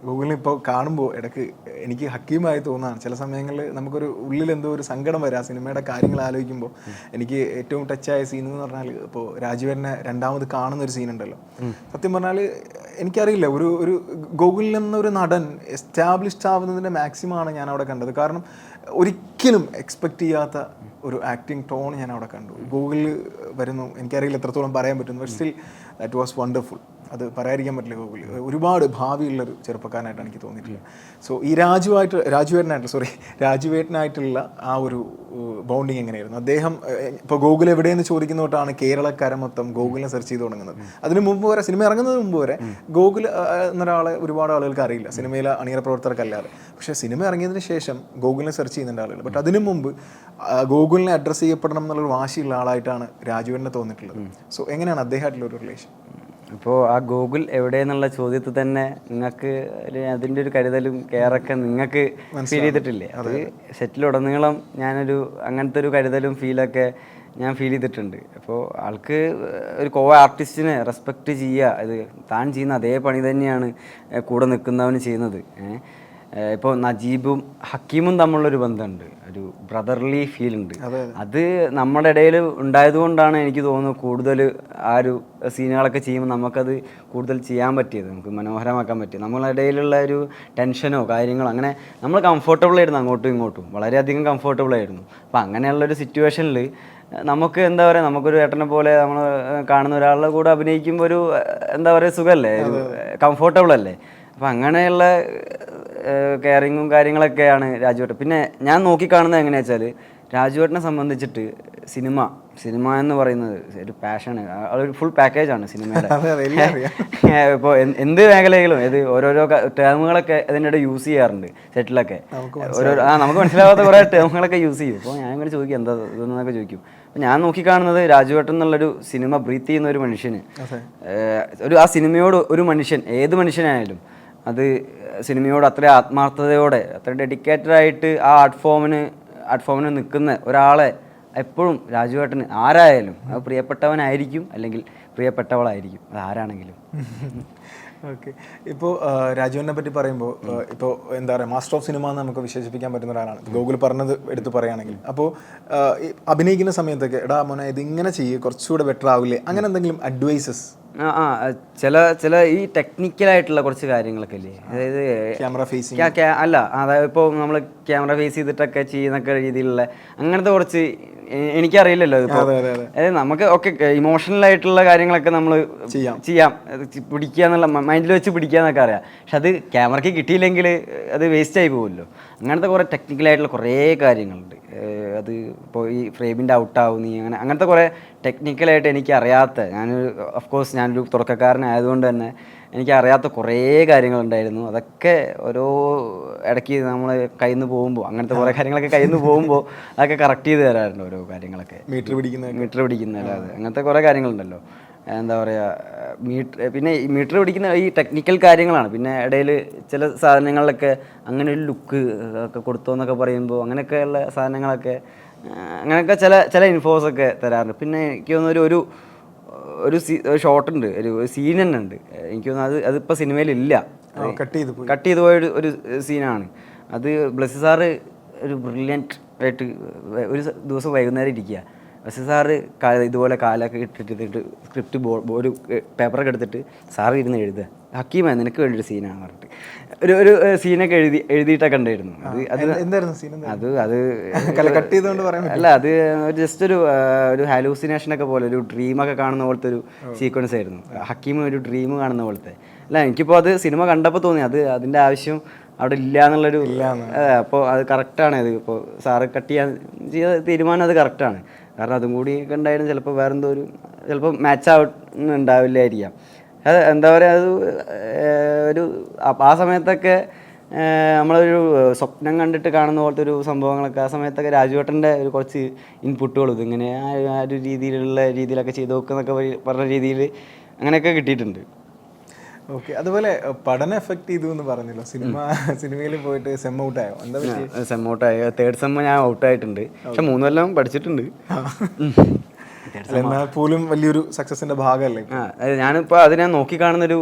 ഗൂഗിളിൽ ഇപ്പോൾ കാണുമ്പോൾ ഇടയ്ക്ക് എനിക്ക് ഹക്കീമായി തോന്നാണ്. ചില സമയങ്ങളിൽ നമുക്കൊരു ഉള്ളിൽ എന്തോ ഒരു സങ്കടം വരാം സിനിമയുടെ കാര്യങ്ങൾ ആലോചിക്കുമ്പോൾ. എനിക്ക് ഏറ്റവും ടച്ചായ സീൻ എന്ന് പറഞ്ഞാൽ ഇപ്പോൾ രാജുവേട്ടനെ രണ്ടാമത് കാണുന്ന ഒരു സീനുണ്ടല്ലോ. സത്യം പറഞ്ഞാൽ എനിക്കറിയില്ല, ഒരു ഗൂഗിളിൽ നിന്നൊരു നടൻ എസ്റ്റാബ്ലിഷ്ഡ് ആവുന്നതിൻ്റെ മാക്സിമമാണ് ഞാൻ അവിടെ കണ്ടത്. കാരണം ഒരിക്കലും എക്സ്പെക്റ്റ് ചെയ്യാത്ത ഒരു ആക്ടിങ് ടോൺ ഞാൻ അവിടെ കണ്ടു. ഗൂഗിളിൽ വരുന്നു, എനിക്കറിയില്ല എത്രത്തോളം പറയാൻ പറ്റുന്നു, but still that was wonderful. അത് പറയാതിരിക്കാൻ പറ്റില്ല. ഗൂഗിളിൽ ഒരുപാട് ഭാവിയുള്ളൊരു ചെറുപ്പക്കാരനായിട്ടാണ് എനിക്ക് തോന്നിയിട്ടുള്ളത്. സോ ഈ രാജുവേട്ടനായിട്ടുള്ള ആ ഒരു ബോണ്ടിങ് എങ്ങനെയായിരുന്നു? അദ്ദേഹം ഇപ്പോൾ ഗൂഗിൾ എവിടെയെന്ന് ചോദിക്കുന്ന തൊട്ടാണ് കേരളക്കര മൊത്തം ഗൂഗിളിനെ സെർച്ച് ചെയ്ത് തുടങ്ങുന്നത്. അതിന് മുമ്പ് വരെ, സിനിമ ഇറങ്ങുന്നതിന് മുമ്പ് വരെ ഗൂഗിൾ എന്നൊരാളെ ഒരുപാട് ആളുകൾക്ക് അറിയില്ല, സിനിമയിലെ അണിയറ പ്രവർത്തകർക്കല്ലാതെ. പക്ഷേ സിനിമ ഇറങ്ങിയതിന് ശേഷം ഗൂഗിളിനെ സെർച്ച് ചെയ്യുന്നുണ്ട് ആളുകൾ. ബട്ട് അതിനു മുമ്പ് ഗൂഗിളിനെ അഡ്രസ്സ് ചെയ്യപ്പെടണം എന്നുള്ളൊരു വാശിയുള്ള ആളായിട്ടാണ് രാജുവേട്ടനെ തോന്നിയിട്ടുള്ളത്. സോ എങ്ങനെയാണ് അദ്ദേഹമായിട്ടുള്ള ഒരു റിലേഷൻ? ഇപ്പോൾ ആ ഗൂഗിൾ എവിടെയെന്നുള്ള ചോദ്യത്തിൽ തന്നെ നിങ്ങൾക്ക് അതിൻ്റെ ഒരു കരുതലും കെയറൊക്കെ നിങ്ങൾക്ക് ഫീൽ ചെയ്തിട്ടില്ലേ? അത് സെറ്റിലുടനീളം ഞാനൊരു അങ്ങനത്തെ ഒരു കരുതലും ഫീലൊക്കെ ഞാൻ ഫീൽ ചെയ്തിട്ടുണ്ട്. അപ്പോൾ ആൾക്ക് ഒരു ആർട്ടിസ്റ്റിനെ റെസ്പെക്റ്റ് ചെയ്യുക, അത് താൻ ചെയ്യുന്ന അതേ പണി തന്നെയാണ് കൂടെ നിൽക്കുന്നവന് ചെയ്യുന്നത്. ഇപ്പോൾ നജീബും ഹക്കീമും തമ്മിലുള്ളൊരു ബന്ധമുണ്ട്, ഒരു ബ്രദർലി ഫീൽ ഉണ്ട്. അത് നമ്മുടെ ഇടയിൽ ഉണ്ടായതുകൊണ്ടാണ് എനിക്ക് തോന്നുന്നു കൂടുതൽ ആ ഒരു സീനുകളൊക്കെ ചെയ്യുമ്പോൾ നമുക്കത് കൂടുതൽ ചെയ്യാൻ പറ്റിയത്, നമുക്ക് മനോഹരമാക്കാൻ പറ്റിയത്. നമ്മളുടെ ഇടയിലുള്ള ഒരു ടെൻഷനോ കാര്യങ്ങളോ അങ്ങനെ നമ്മൾ കംഫർട്ടബിൾ ആയിരുന്നു, അങ്ങോട്ടും ഇങ്ങോട്ടും വളരെയധികം കംഫർട്ടബിൾ ആയിരുന്നു. അപ്പോൾ അങ്ങനെയുള്ളൊരു സിറ്റുവേഷനിൽ നമുക്ക് എന്താ പറയുക, നമുക്കൊരു ഏട്ടനെ പോലെ നമ്മൾ കാണുന്ന ഒരാളുടെ കൂടെ അഭിനയിക്കുമ്പോൾ ഒരു എന്താ പറയുക സുഖമല്ലേ, ഒരു കംഫർട്ടബിൾ അല്ലേ. അപ്പം അങ്ങനെയുള്ള കെയറിങ്ങും കാര്യങ്ങളൊക്കെയാണ് രാജുവേട്ടൻ. പിന്നെ ഞാൻ നോക്കിക്കാണുന്നത് എങ്ങനെയാ വെച്ചാൽ, രാജുവേട്ടനെ സംബന്ധിച്ചിട്ട് സിനിമ എന്ന് പറയുന്നത് ഒരു പാഷനാണ്, അതൊരു ഫുൾ പാക്കേജാണ് സിനിമയുടെ. ഇപ്പോൾ എന്ത് മേഖലയിലും ഇത് ഓരോരോ ടേമുകളൊക്കെ അതിനിടെ യൂസ് ചെയ്യാറുണ്ട് സെറ്റിലൊക്കെ. നമുക്ക് മനസ്സിലാവാത്ത കുറേ ടേമുകളൊക്കെ യൂസ് ചെയ്യും. അപ്പോൾ ഞാൻ ഇങ്ങനെ ചോദിക്കും എന്താ ഇതെന്നൊക്കെ ചോദിക്കും. അപ്പോൾ ഞാൻ നോക്കിക്കാണുന്നത് രാജുവേട്ടൻ എന്നുള്ളൊരു സിനിമ ബ്രീത്ത് ചെയ്യുന്ന ഒരു മനുഷ്യന്, ആ സിനിമയോട് ഒരു മനുഷ്യൻ, ഏത് മനുഷ്യനായാലും അത് സിനിമയോട് അത്ര ആത്മാർത്ഥതയോടെ അത്ര ഡെഡിക്കേറ്റഡായിട്ട് ആ ആർട്ട് ഫോമിന് നിൽക്കുന്ന ഒരാളെ എപ്പോഴും രാജുവേട്ടന് ആരായാലും അത് പ്രിയപ്പെട്ടവനായിരിക്കും അല്ലെങ്കിൽ പ്രിയപ്പെട്ടവളായിരിക്കും, അത് ആരാണെങ്കിലും. ഓക്കെ. ഇപ്പോൾ രാജുവിനെ പറ്റി പറയുമ്പോൾ ഇപ്പോൾ എന്താ പറയുക, മാസ്റ്റർ ഓഫ് സിനിമ എന്ന് നമുക്ക് വിശേഷിപ്പിക്കാൻ പറ്റുന്ന ഒരാളാണ് ഗൂഗിൾ പറഞ്ഞത് എടുത്ത് പറയുകയാണെങ്കിൽ. അപ്പോൾ അഭിനയിക്കുന്ന സമയത്തൊക്കെ എടാ മോനെ ഇതിങ്ങനെ ചെയ്യുക കുറച്ചുകൂടെ ബെറ്റർ ആവില്ലേ, അങ്ങനെ എന്തെങ്കിലും അഡ്വൈസസ്? ചില ഈ ടെക്നിക്കലായിട്ടുള്ള കുറച്ച് കാര്യങ്ങളൊക്കെ ഇല്ലേ, അതായത് ക്യാമറ ഫേസിങ് അല്ല, അതായത് ഇപ്പോൾ നമ്മൾ ക്യാമറ ഫേസ് ചെയ്തിട്ടൊക്കെ ചെയ്യുന്നൊക്കെ രീതിയിലുള്ള അങ്ങനത്തെ കുറച്ച് എനിക്കറിയില്ലല്ലോ. ഇപ്പോൾ അതായത് നമുക്ക് ഒക്കെ ഇമോഷണലായിട്ടുള്ള കാര്യങ്ങളൊക്കെ നമ്മൾ ചെയ്യാം, പിടിക്കുക എന്നുള്ള മൈൻഡിൽ വെച്ച് പിടിക്കുക എന്നൊക്കെ അറിയാം. പക്ഷെ അത് ക്യാമറയ്ക്ക് കിട്ടിയില്ലെങ്കിൽ അത് വേസ്റ്റ് ആയി പോകുമല്ലോ. അങ്ങനത്തെ കുറേ ടെക്നിക്കലായിട്ടുള്ള കുറേ കാര്യങ്ങളുണ്ട്. അത് ഇപ്പോൾ ഈ ഫ്രെയിമിൻ്റെ ഔട്ടാവും നീ അങ്ങനത്തെ കുറേ ടെക്നിക്കലായിട്ട് എനിക്കറിയാത്ത, ഞാനൊരു തുടക്കക്കാരനായതുകൊണ്ട് തന്നെ എനിക്കറിയാത്ത കുറേ കാര്യങ്ങളുണ്ടായിരുന്നു. അതൊക്കെ ഓരോ ഇടയ്ക്ക് നമ്മൾ കയ്യിൽ നിന്ന് പോകുമ്പോൾ അങ്ങനത്തെ കുറേ കാര്യങ്ങളൊക്കെ കയ്യിൽ നിന്ന് പോകുമ്പോൾ അതൊക്കെ കറക്റ്റ് ചെയ്ത് തരാറുണ്ട്. ഓരോ കാര്യങ്ങളൊക്കെ മീറ്റർ പിടിക്കുന്നതല്ലാതെ അങ്ങനത്തെ കുറേ കാര്യങ്ങളുണ്ടല്ലോ. എന്താ പറയുക, പിന്നെ ഈ മീറ്റർ പിടിക്കുന്ന ഈ ടെക്നിക്കൽ കാര്യങ്ങളാണ്. പിന്നെ ഇടയിൽ ചില സാധനങ്ങളിലൊക്കെ അങ്ങനെ ഒരു ലുക്ക് ഒക്കെ കൊടുത്തോന്നൊക്കെ പറയുമ്പോൾ അങ്ങനെയൊക്കെയുള്ള സാധനങ്ങളൊക്കെ അങ്ങനെയൊക്കെ ചില ഇൻഫോസൊക്കെ തരാറുണ്ട്. പിന്നെ എനിക്ക് തോന്നുന്നു ഒരു ഷോട്ടുണ്ട്, ഒരു സീൻ തന്നെ ഉണ്ട്. എനിക്ക് തോന്നുന്നു അതിപ്പോൾ സിനിമയിലില്ല, കട്ട് ചെയ്ത് പോയ ഒരു സീനാണ് അത്. ബ്ലസ്സി സാറ് ഒരു ബ്രില്യൻറ്റ് ആയിട്ട് ഒരു ദിവസം വൈകുന്നേരം ഇരിക്കുക, ബ്ലസ്സി സാറ് ഇതുപോലെ കാലൊക്കെ ഇട്ടിട്ട് സ്ക്രിപ്റ്റ് ഒരു പേപ്പറൊക്കെ എടുത്തിട്ട് സാറ് ഇരുന്ന് എഴുതുക, ഹക്കീമ നിനക്ക് വേണ്ടി ഒരു സീനാണ് പറഞ്ഞിട്ട് ഒരു സീനൊക്കെ എഴുതിയിട്ടൊക്കെ ഉണ്ടായിരുന്നു. അല്ല, അത് ജസ്റ്റ് ഒരു ഹാലൂസിനേഷനൊക്കെ പോലെ, ഒരു ഡ്രീമൊക്കെ കാണുന്ന പോലത്തെ ഒരു സീക്വൻസ് ആയിരുന്നു. ഹക്കീം ഒരു ഡ്രീം കാണുന്ന പോലത്തെ. അല്ല, എനിക്കിപ്പോൾ അത് സിനിമ കണ്ടപ്പോൾ തോന്നി അതിൻ്റെ ആവശ്യം അവിടെ ഇല്ല എന്നുള്ളൊരു. അപ്പോൾ അത് കറക്റ്റാണ്. അത് ഇപ്പോൾ സാറ് കട്ട് ചെയ്ത തീരുമാനം അത് കറക്റ്റാണ്. കാരണം അതും കൂടി ഒക്കെ ഉണ്ടായിരുന്നു ചിലപ്പോൾ വേറെന്തോ ചിലപ്പോൾ മാച്ച് ഉണ്ടാവില്ലായിരിക്കാം. അത് എന്താ പറയുക, അത് ആ സമയത്തൊക്കെ നമ്മളൊരു സ്വപ്നം കണ്ടിട്ട് കാണുന്ന പോലത്തെ ഒരു സംഭവങ്ങളൊക്കെ ആ സമയത്തൊക്കെ രാജുവേട്ടൻ്റെ ഒരു കുറച്ച് ഇൻപുട്ടുകളും ഇതിങ്ങനെ ആ ഒരു രീതിയിലൊക്കെ ചെയ്ത് നോക്കുന്നൊക്കെ പറഞ്ഞ രീതിയിൽ അങ്ങനെയൊക്കെ കിട്ടിയിട്ടുണ്ട്. ഓക്കെ, അതുപോലെ പഠനം എഫക്ട് ചെയ്തു എന്ന് പറഞ്ഞല്ലോ. സിനിമയിൽ പോയിട്ട് സെം ഔട്ടായോ? എന്താ പറ്റി? സെം ഔട്ടായി. 3rd സെം ഞാൻ ഔട്ടായിട്ടുണ്ട്. പക്ഷെ 3 കൊല്ലം പഠിച്ചിട്ടുണ്ട്. എന്നാൽ പോലും വലിയൊരു സക്സസിന്റെ ഭാഗമല്ലേ? ഞാനിപ്പോൾ അതിനെ നോക്കിക്കാണുന്നൊരു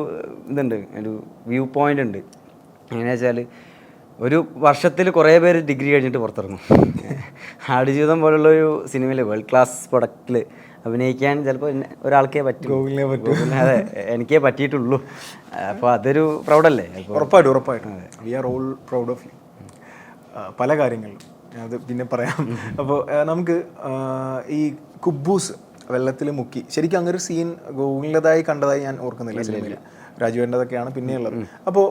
ഇതുണ്ട്, ഒരു വ്യൂ പോയിന്റ് ഉണ്ട്. എങ്ങനെയാ വെച്ചാൽ ഒരു വർഷത്തിൽ കുറേ പേര് ഡിഗ്രി കഴിഞ്ഞിട്ട് പുറത്തിറങ്ങും. ആടുജീവിതം പോലുള്ളൊരു സിനിമയിൽ വേൾഡ് ക്ലാസ് പ്രൊഡക്റ്റിൽ അഭിനയിക്കാൻ ചിലപ്പോൾ ഒരാൾക്കേ പറ്റും. അതെ, എനിക്കേ പറ്റിയിട്ടുള്ളൂ. അപ്പോൾ അതൊരു പ്രൗഡല്ലേ? ഉറപ്പായിട്ടും we are all proud of you. പല കാര്യങ്ങളിലും അത് പിന്നെ പറയാം. അപ്പോൾ നമുക്ക് ഈ കുബൂസ് വെള്ളത്തിൽ മുക്കി, ശരിക്കും അങ്ങനെ ഒരു സീൻ ഗൂഗിളിൻ്റെതായി കണ്ടതായി ഞാൻ ഓർക്കുന്നില്ല സിനിമയിൽ. രാജുവേണ്ടതൊക്കെയാണ് പിന്നെയുള്ളത്. അപ്പോൾ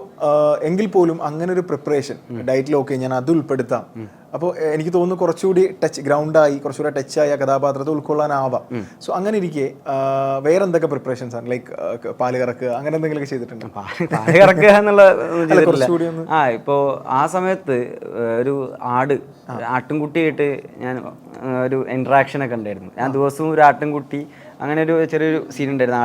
എങ്കിൽ പോലും അങ്ങനെ ഒരു പ്രിപ്പറേഷൻ ഡയറ്റിലൊക്കെ ഞാൻ അത് ഉൾപ്പെടുത്താം. അപ്പോൾ എനിക്ക് തോന്നുന്നു കുറച്ചുകൂടി ഗ്രൗണ്ടായി കുറച്ചുകൂടി ടച്ചായി ആ കഥാപാത്രത്തെ ഉൾക്കൊള്ളാനാവാം. സോ അങ്ങനെ ഇരിക്കെ വേറെ എന്തൊക്കെ പ്രിപ്പറേഷൻസ് ആണ്? ലൈക്ക് പാല് കറക്കുക, അങ്ങനെ എന്തെങ്കിലുമൊക്കെ ചെയ്തിട്ടുണ്ടോ? പാല് കറക്കുക എന്നുള്ള ഇപ്പോൾ ആ സമയത്ത് ഒരു ആട്ടിൻകുട്ടിയായിട്ട് ഞാൻ ഒരു ഇൻട്രാക്ഷനൊക്കെ ഉണ്ടായിരുന്നു. ഞാൻ ദിവസവും ഒരു ആട്ടിൻകുട്ടി, അങ്ങനെ ഒരു ചെറിയൊരു സീൻ ഉണ്ടായിരുന്നു.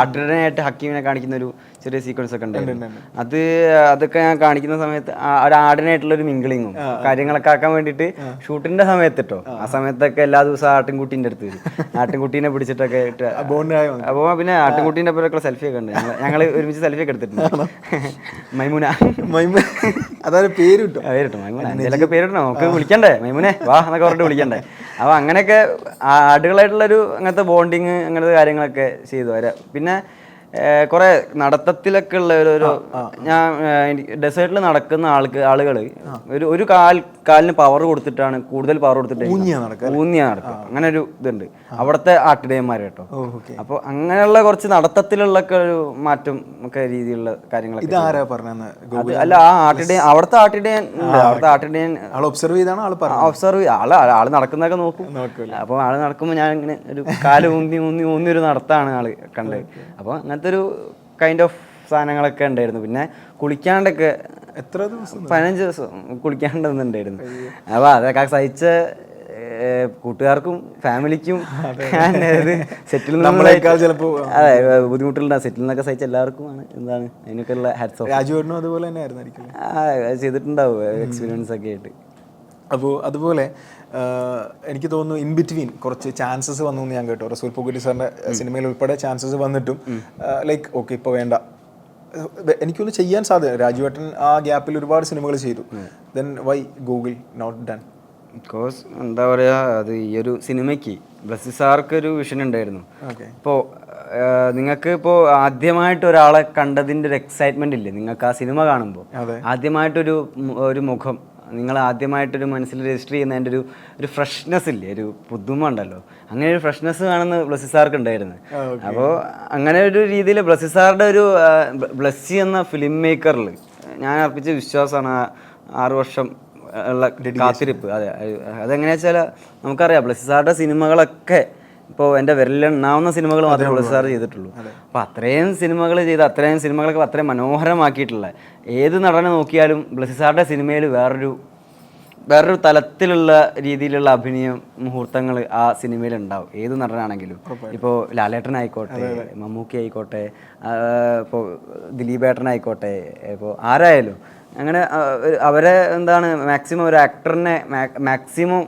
ആട്ടിനായിട്ട് ഹക്കീമിനെ കാണിക്കുന്ന ഒരു ചെറിയ സീക്വൻസ് ഒക്കെ ഉണ്ടായിരുന്നു. അതൊക്കെ ഞാൻ കാണിക്കുന്ന സമയത്ത് ഒരു ആടിനായിട്ടുള്ളൊരു മിങ്കിളിങ്ങും കാര്യങ്ങളൊക്കെ ആക്കാൻ വേണ്ടിയിട്ട് ഷൂട്ടിന്റെ സമയത്ത് കേട്ടോ, ആ സമയത്തൊക്കെ എല്ലാ ദിവസവും ആട്ടിൻകുട്ടീൻ്റെ അടുത്ത് വരും. ആട്ടിൻകുട്ടീനെ പിടിച്ചിട്ടൊക്കെ അപ്പോൾ പിന്നെ ആട്ടിൻകുട്ടീൻ്റെ ഒപ്പമൊക്കെ സെൽഫി ഒക്കെ ഉണ്ട്. ഞങ്ങൾ ഒരുമിച്ച് സെൽഫി ഒക്കെ എടുത്തിട്ടുണ്ട്. മൈമുന, അതായത് പേര് മൈമുന, എന്തെങ്കിലുമൊക്കെ പേരിട്ടോ, നമുക്ക് വിളിക്കണ്ടേ മൈമുനെ വാ എന്നൊക്കെ പറഞ്ഞിട്ട് വിളിക്കണ്ടേ. അപ്പോൾ അങ്ങനെയൊക്കെ ആടുകളായിട്ടുള്ളൊരു അങ്ങനത്തെ ബോണ്ടിങ് അങ്ങനത്തെ കാര്യങ്ങളൊക്കെ ചെയ്തു വരാം. പിന്നെ കുറെ നടത്തത്തിലൊക്കെ ഉള്ള ഒരു ഞാൻ ഡെസേർട്ടിൽ നടക്കുന്ന ആളുകൾ ഒരു കാലിന് പവർ കൊടുത്തിട്ടാണ്, കൂടുതൽ പവർ കൊടുത്തിട്ട് ഊന്നിയാ നടക്കുക. അങ്ങനെ ഒരു ഇതുണ്ട് അവിടുത്തെ ആട്ടിടയന്മാർ കേട്ടോ. അപ്പോൾ അങ്ങനെയുള്ള കുറച്ച് നടത്തത്തിലുള്ള ഒരു മാറ്റം ഒക്കെ രീതിയിലുള്ള കാര്യങ്ങളൊക്കെ. അല്ല, ആ അവിടുത്തെ ആട്ടിടയൻ ഒബ്സർവ് ആള് നടക്കുന്നതൊക്കെ നോക്കും. അപ്പോൾ ആള് നടക്കുമ്പോൾ ഞാൻ ഇങ്ങനെ ഒരു കാല് ഊന്നി ഒരു നടത്താണ് ആള് കണ്ടത്. അപ്പോൾ അങ്ങനത്തെ ഒരു കൈൻഡ് ഓഫ് സാധനങ്ങളൊക്കെ ഉണ്ടായിരുന്നു. പിന്നെ കുളിക്കാണ്ടൊക്കെ എത്ര ദിവസം 15 ദിവസം കുളിക്കാണ്ടെന്നുണ്ടായിരുന്നു. അപ്പോൾ അതൊക്കെ സഹിച്ച കൂട്ടുകാർക്കും ഫാമിലിക്കും സെറ്റിൽ ചിലപ്പോൾ അതെ ബുദ്ധിമുട്ടുണ്ടാകും. സെറ്റിൽ നിന്നൊക്കെ സഹിച്ച എല്ലാവർക്കുമാണ് എന്താണ് അതിനൊക്കെയുള്ള ഹാറ്റ്സ് ഓഫ്. രാജുവേട്ടനും അതുപോലെ തന്നെ ആയിരുന്നു ചെയ്തിട്ടുണ്ടാവും എക്സ്പീരിയൻസ് ഒക്കെ ആയിട്ട്. അപ്പോൾ അതുപോലെ എനിക്ക് തോന്നുന്നു ഇൻ ബിറ്റ്വീൻ കുറച്ച് ചാൻസസ് വന്നു എന്ന് ഞാൻ കേട്ടു. റസൂൽ പൂക്കുട്ടി സാറിൻ്റെ സിനിമയിൽ ഉൾപ്പെടെ ചാൻസസ് വന്നിട്ടും ലൈക്ക് ഓക്കെ ഇപ്പോൾ വേണ്ട, എനിക്കൊന്ന് ചെയ്യാൻ സാധ്യത. രാജുവേട്ടൻ ആ ഗ്യാപ്പിൽ ഒരുപാട് സിനിമകൾ ചെയ്തു. Then why Google not done? Because എന്താ പറയുക, അത് ഈ ഒരു സിനിമയ്ക്ക് ബ്ലസ്സി സാർക്ക് ഒരു വിഷൻ ഉണ്ടായിരുന്നു. ഇപ്പോൾ നിങ്ങൾക്ക് ഇപ്പോൾ ആദ്യമായിട്ട് ഒരാളെ കണ്ടതിൻ്റെ ഒരു എക്സൈറ്റ്മെന്റ് ഇല്ലേ നിങ്ങൾക്ക് ആ സിനിമ കാണുമ്പോൾ? ആദ്യമായിട്ടൊരു മുഖം നിങ്ങൾ ആദ്യമായിട്ടൊരു മനസ്സിൽ രജിസ്റ്റർ ചെയ്യുന്നതിൻ്റെ ഒരു ഫ്രഷ്നെസ് ഇല്ലേ, ഒരു പുതുമ ഉണ്ടല്ലോ, അങ്ങനെ ഒരു ഫ്രഷ്നെസ് കാണുന്ന ബ്ലസ്സി സാർക്ക് ഉണ്ടായിരുന്നു. അപ്പോൾ അങ്ങനെ ഒരു രീതിയിൽ ബ്ലസ്സി സാറുടെ ഒരു ബ്ലസ്സി എന്ന ഫിലിം മേക്കറിൽ ഞാൻ അർപ്പിച്ച വിശ്വാസമാണ് 6 വർഷം ഉള്ള കാത്തിരിപ്പ്. അതെങ്ങനെയാ വെച്ചാൽ നമുക്കറിയാം ബ്ലസ്സി സാറുടെ സിനിമകളൊക്കെ ഇപ്പോൾ എൻ്റെ വിരലെണ്ണാവുന്ന സിനിമകൾ മാത്രമേ ബ്ലസ്സി സാർ ചെയ്തിട്ടുള്ളൂ. അപ്പോൾ അത്രയും സിനിമകൾ ചെയ്ത് അത്രയും സിനിമകളൊക്കെ അത്രയും മനോഹരമാക്കിയിട്ടുള്ള ഏത് നടനെ നോക്കിയാലും ബ്ലസ്സി സാറുടെ സിനിമയിൽ വേറൊരു തലത്തിലുള്ള രീതിയിലുള്ള അഭിനയം മുഹൂർത്തങ്ങൾ ആ സിനിമയിൽ ഉണ്ടാവും. ഏത് നടനാണെങ്കിലും, ഇപ്പോൾ ലാലേട്ടനായിക്കോട്ടെ, മമ്മൂക്കി ആയിക്കോട്ടെ, ഇപ്പോൾ ദിലീപേട്ടനായിക്കോട്ടെ, ഇപ്പോൾ ആരായാലും അങ്ങനെ അവരെ എന്താണ് മാക്സിമം ഒരു ആക്ടറിനെ മാക്സിമം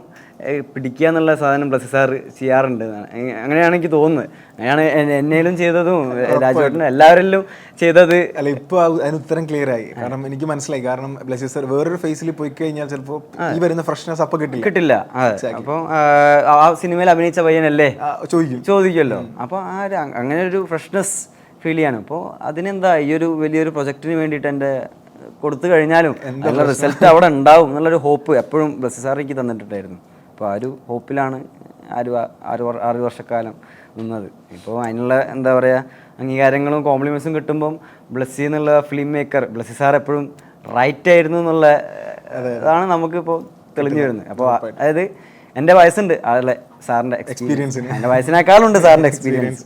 പിടിക്കുക എന്നുള്ള സാധനം ബ്ലസ്സി സാർ ചെയ്യാറുണ്ട്. അങ്ങനെയാണ് എനിക്ക് തോന്നുന്നത്. അങ്ങനെയാണ് എന്നേലും ചെയ്തതും രാജുവേട്ടനും എല്ലാവരിലും ചെയ്തത്. അല്ല, ഇപ്പോൾ അതിന് ഉത്തരം ക്ലിയർ ആയി. കാരണം എനിക്ക് മനസ്സിലായി. കാരണം ബ്ലസ്സി സാർ വേറൊരു ഫേസിൽ പോയി കഴിഞ്ഞാൽ ചിലപ്പോൾ ഈ വരുന്ന ഫ്രഷ്നെസ് അപ്പോൾ കിട്ടില്ല. അപ്പോൾ ആ സിനിമയിൽ അഭിനയിച്ച പയ്യനല്ലേ ചോദിക്കുമല്ലോ. അപ്പോൾ അങ്ങനെ ഒരു ഫ്രഷ്നെസ് ഫീൽ ചെയ്യാണ്. അപ്പോൾ അതിനെന്താ ഈ ഒരു വലിയൊരു പ്രൊജക്റ്റിന് വേണ്ടിയിട്ട് എൻ്റെ കൊടുത്തു കഴിഞ്ഞാലും നല്ല റിസൾട്ട് അവിടെ ഉണ്ടാവും എന്നുള്ളൊരു ഹോപ്പ് എപ്പോഴും ബ്ലസ്സി സാർ എനിക്ക് തന്നിട്ടുണ്ടായിരുന്നു. അപ്പോൾ ആ ഒരു ഹോപ്പിലാണ് 6 വർഷക്കാലം നിന്നത്. ഇപ്പോൾ അതിനുള്ള എന്താ പറയുക അംഗീകാരങ്ങളും കോംപ്ലിമെൻസും കിട്ടുമ്പം ബ്ലസ്സി എന്നുള്ള ഫിലിം മേക്കർ ബ്ലസ്സി സാർ എപ്പോഴും റൈറ്റ് ആയിരുന്നു എന്നുള്ള അതാണ് നമുക്കിപ്പോൾ തെളിഞ്ഞു വരുന്നത്. അപ്പോൾ അതായത് എൻ്റെ വയസ്സുണ്ട് അതല്ലേ സാറിൻ്റെ എക്സ്പീരിയൻസ്, എൻ്റെ വയസ്സിനേക്കാളുണ്ട് സാറിൻ്റെ എക്സ്പീരിയൻസ്.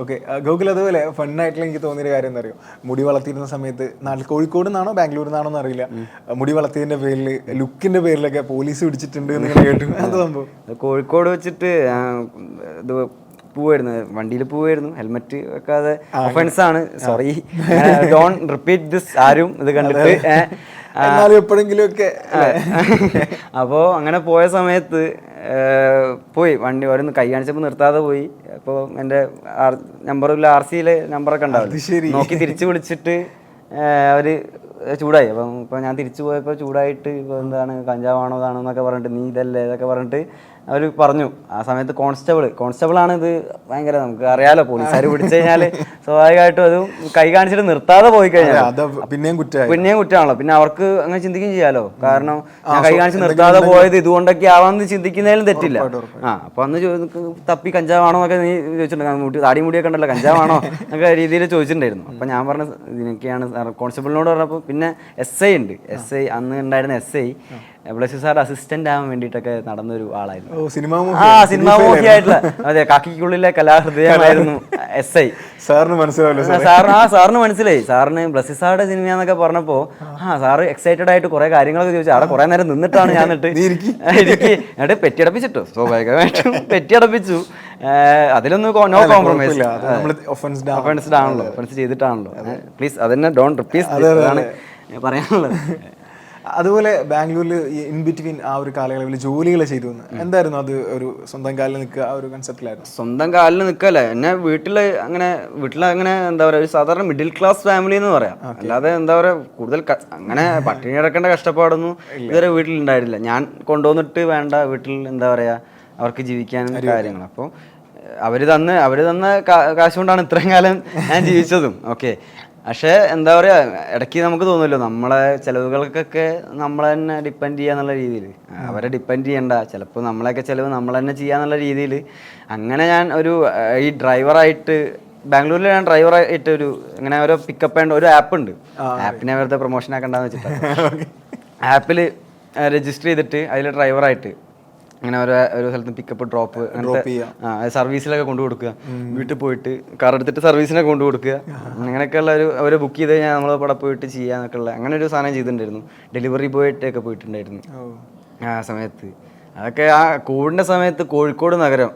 ഓക്കെ, ഗോകുൽ അതുപോലെ ഫണ്ണായിട്ടുള്ള എനിക്ക് തോന്നിയൊരു കാര്യം എന്താ അറിയോ, മുടി വളർത്തിയിരുന്ന സമയത്ത് നാട്ടിൽ കോഴിക്കോട് നിന്നാണോ ബാംഗ്ലൂരിൽ നിന്നാണോ എന്ന് അറിയില്ല, മുടി വളർത്തിയതിന്റെ പേരിൽ ലുക്കിന്റെ പേരിലൊക്കെ പോലീസ് പിടിച്ചിട്ടുണ്ട് എന്ന് കേട്ടു. അത് സംഭവം കോഴിക്കോട് വെച്ചിട്ട് ഇത് പോവായിരുന്നു, വണ്ടിയിൽ പോവായിരുന്നു, ഹെൽമെറ്റ് വെക്കാതെ. ഒഫൻസ് ആണ്, സോറി, ഡോൺ റിപ്പീറ്റ് ദിസ്. ആരും ഇത് കണ്ടിട്ട് എന്നാലും എപ്പോഴെങ്കിലും ഒക്കെ. അപ്പോൾ അങ്ങനെ പോയ സമയത്ത് പോയി വണ്ടി ഓരോന്ന് കൈ കാണിച്ചപ്പോൾ നിർത്താതെ പോയി. അപ്പോൾ എൻ്റെ നമ്പറിൽ RC-യിലെ നമ്പറൊക്കെ ഉണ്ടാവില്ല, നോക്കി തിരിച്ചു വിളിച്ചിട്ട് അവർ ചൂടായി. അപ്പം ഇപ്പോൾ ഞാൻ തിരിച്ചു പോയപ്പോൾ ചൂടായിട്ട് ഇപ്പോൾ എന്താണ് കഞ്ചാവാണോ ഇതാണോ എന്നൊക്കെ പറഞ്ഞിട്ട്, നീ ഇതല്ലേ ഇതൊക്കെ പറഞ്ഞിട്ട് അവർ പറഞ്ഞു. ആ സമയത്ത് കോൺസ്റ്റബിളാണ് ഇത്. ഭയങ്കര നമുക്ക് അറിയാലോ, പോലീസുകാർ പിടിച്ചു കഴിഞ്ഞാൽ സ്വാഭാവികമായിട്ടും അത് കൈ കാണിച്ചിട്ട് നിർത്താതെ പോയി കഴിഞ്ഞാൽ പിന്നെയും കുറ്റമാണല്ലോ. പിന്നെ അവർക്ക് അങ്ങനെ ചിന്തിക്കുകയും ചെയ്യാലോ, കാരണം ഞാൻ കൈ കാണിച്ച് നിർത്താതെ പോയത് ഇതുകൊണ്ടൊക്കെ ആവാമെന്ന് ചിന്തിക്കുന്നതിലും തെറ്റില്ല. അപ്പൊ അന്ന് തപ്പി കഞ്ചാവാണോ എന്നൊക്കെ നീ ചോദിച്ചിട്ടുണ്ട്, താടി മുടിയൊക്കെ ഉണ്ടല്ലോ, കഞ്ചാവാണോ എന്നൊക്കെ രീതിയിൽ ചോദിച്ചിട്ടുണ്ടായിരുന്നു. അപ്പൊ ഞാൻ പറഞ്ഞ ഇതിനൊക്കെയാണ് കോൺസ്റ്റബിളിനോട് പറഞ്ഞപ്പോൾ. പിന്നെ SI ഉണ്ട്, SI അന്ന് ഉണ്ടായിരുന്ന SI ബ്ലസ്സി സാർ അസിസ്റ്റന്റ് ആവാൻ വേണ്ടിയിട്ടൊക്കെ നടന്നൊരു ആളായിരുന്നു. സിനിമാ മോഹിയായിട്ടുള്ള, അതെ, കാക്കിക്കുള്ളിലെ കലാഹൃദയമായിരുന്നു SI. സാറിന് മനസ്സിലാവില്ല? സാറിന് മനസ്സിലായി. സാറിന് ബ്ലസ്സി സാറുടെ സിനിമയാന്നൊക്കെ പറഞ്ഞപ്പോ സാറ് എക്സൈറ്റഡ് ആയിട്ട് കുറെ കാര്യങ്ങളൊക്കെ ചോദിച്ചു. അവിടെ കുറെ നേരം നിന്നിട്ടാണ് ഞാൻ എന്നിട്ട് പെറ്റിയടപ്പിച്ചിട്ടോ, സ്വാഭാവികമായിട്ടും പെറ്റിയടപ്പിച്ചു. അതിലൊന്നും നോ കോംപ്രമൈസ്. ഒഫൻസ്ഡ് ആണല്ലോ, ഒഫൻസ് ചെയ്തിട്ടാണല്ലോ. പ്ലീസ് അതന്നെ ഡോണ്ട് റിപ്പീറ്റ് അതാണ് പറയാനുള്ളത്. അതുപോലെ ബാംഗ്ലൂരിൽ ഇൻ ബിറ്റ്വീൻ ആ ഒരു കാലയളവിൽ ജോലികൾ ചെയ്തു വന്നു. എന്തായിരുന്നു അത്? ഒരു സ്വന്തം കാലിൽ നിൽക്കുക, ആ ഒരു കൺസെപ്റ്റിലായിരുന്നു? സ്വന്തം കാലിൽ നിൽക്കല്ലേ. എന്നെ വീട്ടിലങ്ങനെ എന്താ പറയുക, ഒരു സാധാരണ മിഡിൽ ക്ലാസ് ഫാമിലി എന്ന് പറയാം. അല്ലാതെ എന്താ പറയുക, കൂടുതൽ അങ്ങനെ പട്ടിണി കിടക്കേണ്ട കഷ്ടപ്പാടൊന്നും ഇതുവരെ വീട്ടിലുണ്ടായിരുന്നില്ല. ഞാൻ കൊണ്ടുവന്നിട്ട് വേണ്ട വീട്ടിൽ എന്താ പറയുക അവർക്ക് ജീവിക്കാനും കാര്യങ്ങൾ. അപ്പോൾ അവർ തന്ന കാശ് കൊണ്ടാണ് ഇത്രയും കാലം ഞാൻ ജീവിച്ചതും. ഓക്കെ, പക്ഷേ എന്താ പറയുക, ഇടയ്ക്ക് നമുക്ക് തോന്നുമല്ലോ നമ്മളെ ചിലവുകൾക്കൊക്കെ നമ്മൾ തന്നെ ഡിപ്പെൻഡ് ചെയ്യാന്നുള്ള രീതിയിൽ. അവരെ ഡിപ്പെൻഡ് ചെയ്യണ്ട, ചിലപ്പോൾ നമ്മളെയൊക്കെ ചിലവ് നമ്മൾ തന്നെ ചെയ്യാന്നുള്ള രീതിയിൽ. അങ്ങനെ ഞാൻ ഈ ഡ്രൈവറായിട്ട് ബാംഗ്ലൂരിൽ ഞാൻ ഡ്രൈവറായിട്ട് ഇങ്ങനെ ഓരോ പിക്കപ്പ് ആൻഡ് ഒരു ആപ്പ് ഉണ്ട്. ആപ്പിനെ വെറുതെ പ്രൊമോഷൻ ആക്കണ്ടെന്ന് വെച്ചിട്ടാണ്. ആപ്പിൽ രജിസ്റ്റർ ചെയ്തിട്ട് അതിൽ ഡ്രൈവറായിട്ട് അങ്ങനെ ഒരു സ്ഥലത്ത് പിക്കപ്പ് ഡ്രോപ്പ് സർവീസിലൊക്കെ കൊണ്ടു കൊടുക്കുക. വീട്ടിൽ പോയിട്ട് കാർ എടുത്തിട്ട് സർവീസിനൊക്കെ കൊണ്ടു കൊടുക്കുക. അങ്ങനെയൊക്കെയുള്ള ഒരു ബുക്ക് ചെയ്ത് കഴിഞ്ഞാൽ നമ്മൾ അവിടെ പോയിട്ട് ചെയ്യാന്നൊക്കെ ഉള്ള അങ്ങനെ ഒരു സാധനം ചെയ്തിട്ടുണ്ടായിരുന്നു. ഡെലിവറി ബോയിട്ടൊക്കെ പോയിട്ടുണ്ടായിരുന്നു ആ സമയത്ത്. അതൊക്കെ ആ കോവിഡിൻ്റെ സമയത്ത് കോഴിക്കോട് നഗരം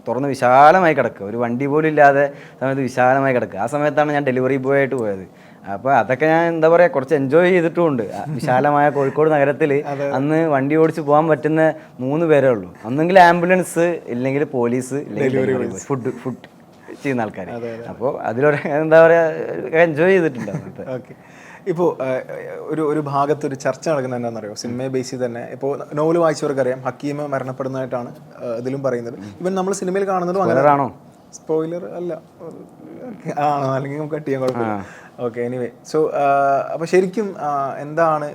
തുറന്ന് വിശാലമായി കിടക്കുക, ഒരു വണ്ടി പോലും ഇല്ലാതെ സമയത്ത് വിശാലമായി കിടക്കുക. ആ സമയത്താണ് ഞാൻ ഡെലിവറി ബോയ് ആയിട്ട് പോയത്. അപ്പോൾ അതൊക്കെ ഞാൻ എന്താ പറയുക കുറച്ച് എൻജോയ് ചെയ്തിട്ടുമുണ്ട്. വിശാലമായ കോഴിക്കോട് നഗരത്തിൽ അന്ന് വണ്ടി ഓടിച്ച് പോകാൻ പറ്റുന്ന 3 പേരേ ഉള്ളൂ. ഒന്നെങ്കിൽ ആംബുലൻസ്, ഇല്ലെങ്കിൽ പോലീസ്, ഇല്ലെങ്കിൽ ഫുഡ് ചെയ്യുന്ന ആൾക്കാർ. അപ്പോൾ അതിലൊരു എന്താ പറയുക എൻജോയ് ചെയ്തിട്ടുണ്ട് അന്നത്തെ. ഓക്കെ, ഇപ്പോൾ ഒരു ഭാഗത്തൊരു ചർച്ച നടക്കുന്നത് എന്താണെന്നറിയോ, സിനിമയെ ബേസ് ചെയ്ത് തന്നെ. ഇപ്പോൾ നോവൽ വായിച്ചവർക്കറിയാം, ഹക്കീം മരണപ്പെടുന്നതായിട്ടാണ് ഇതിലും പറയുന്നത്. ഇവൻ നമ്മൾ സിനിമയിൽ കാണുന്നതും അങ്ങനെയാണോ? സ്പോയിലർ അല്ല ആണോ? അല്ലെങ്കിൽ നമുക്ക് കട്ട് ചെയ്യാൻ കുഴപ്പമില്ല. ഓക്കെ, എനിവേ, സോ അപ്പോൾ ശരിക്കും എന്താണ്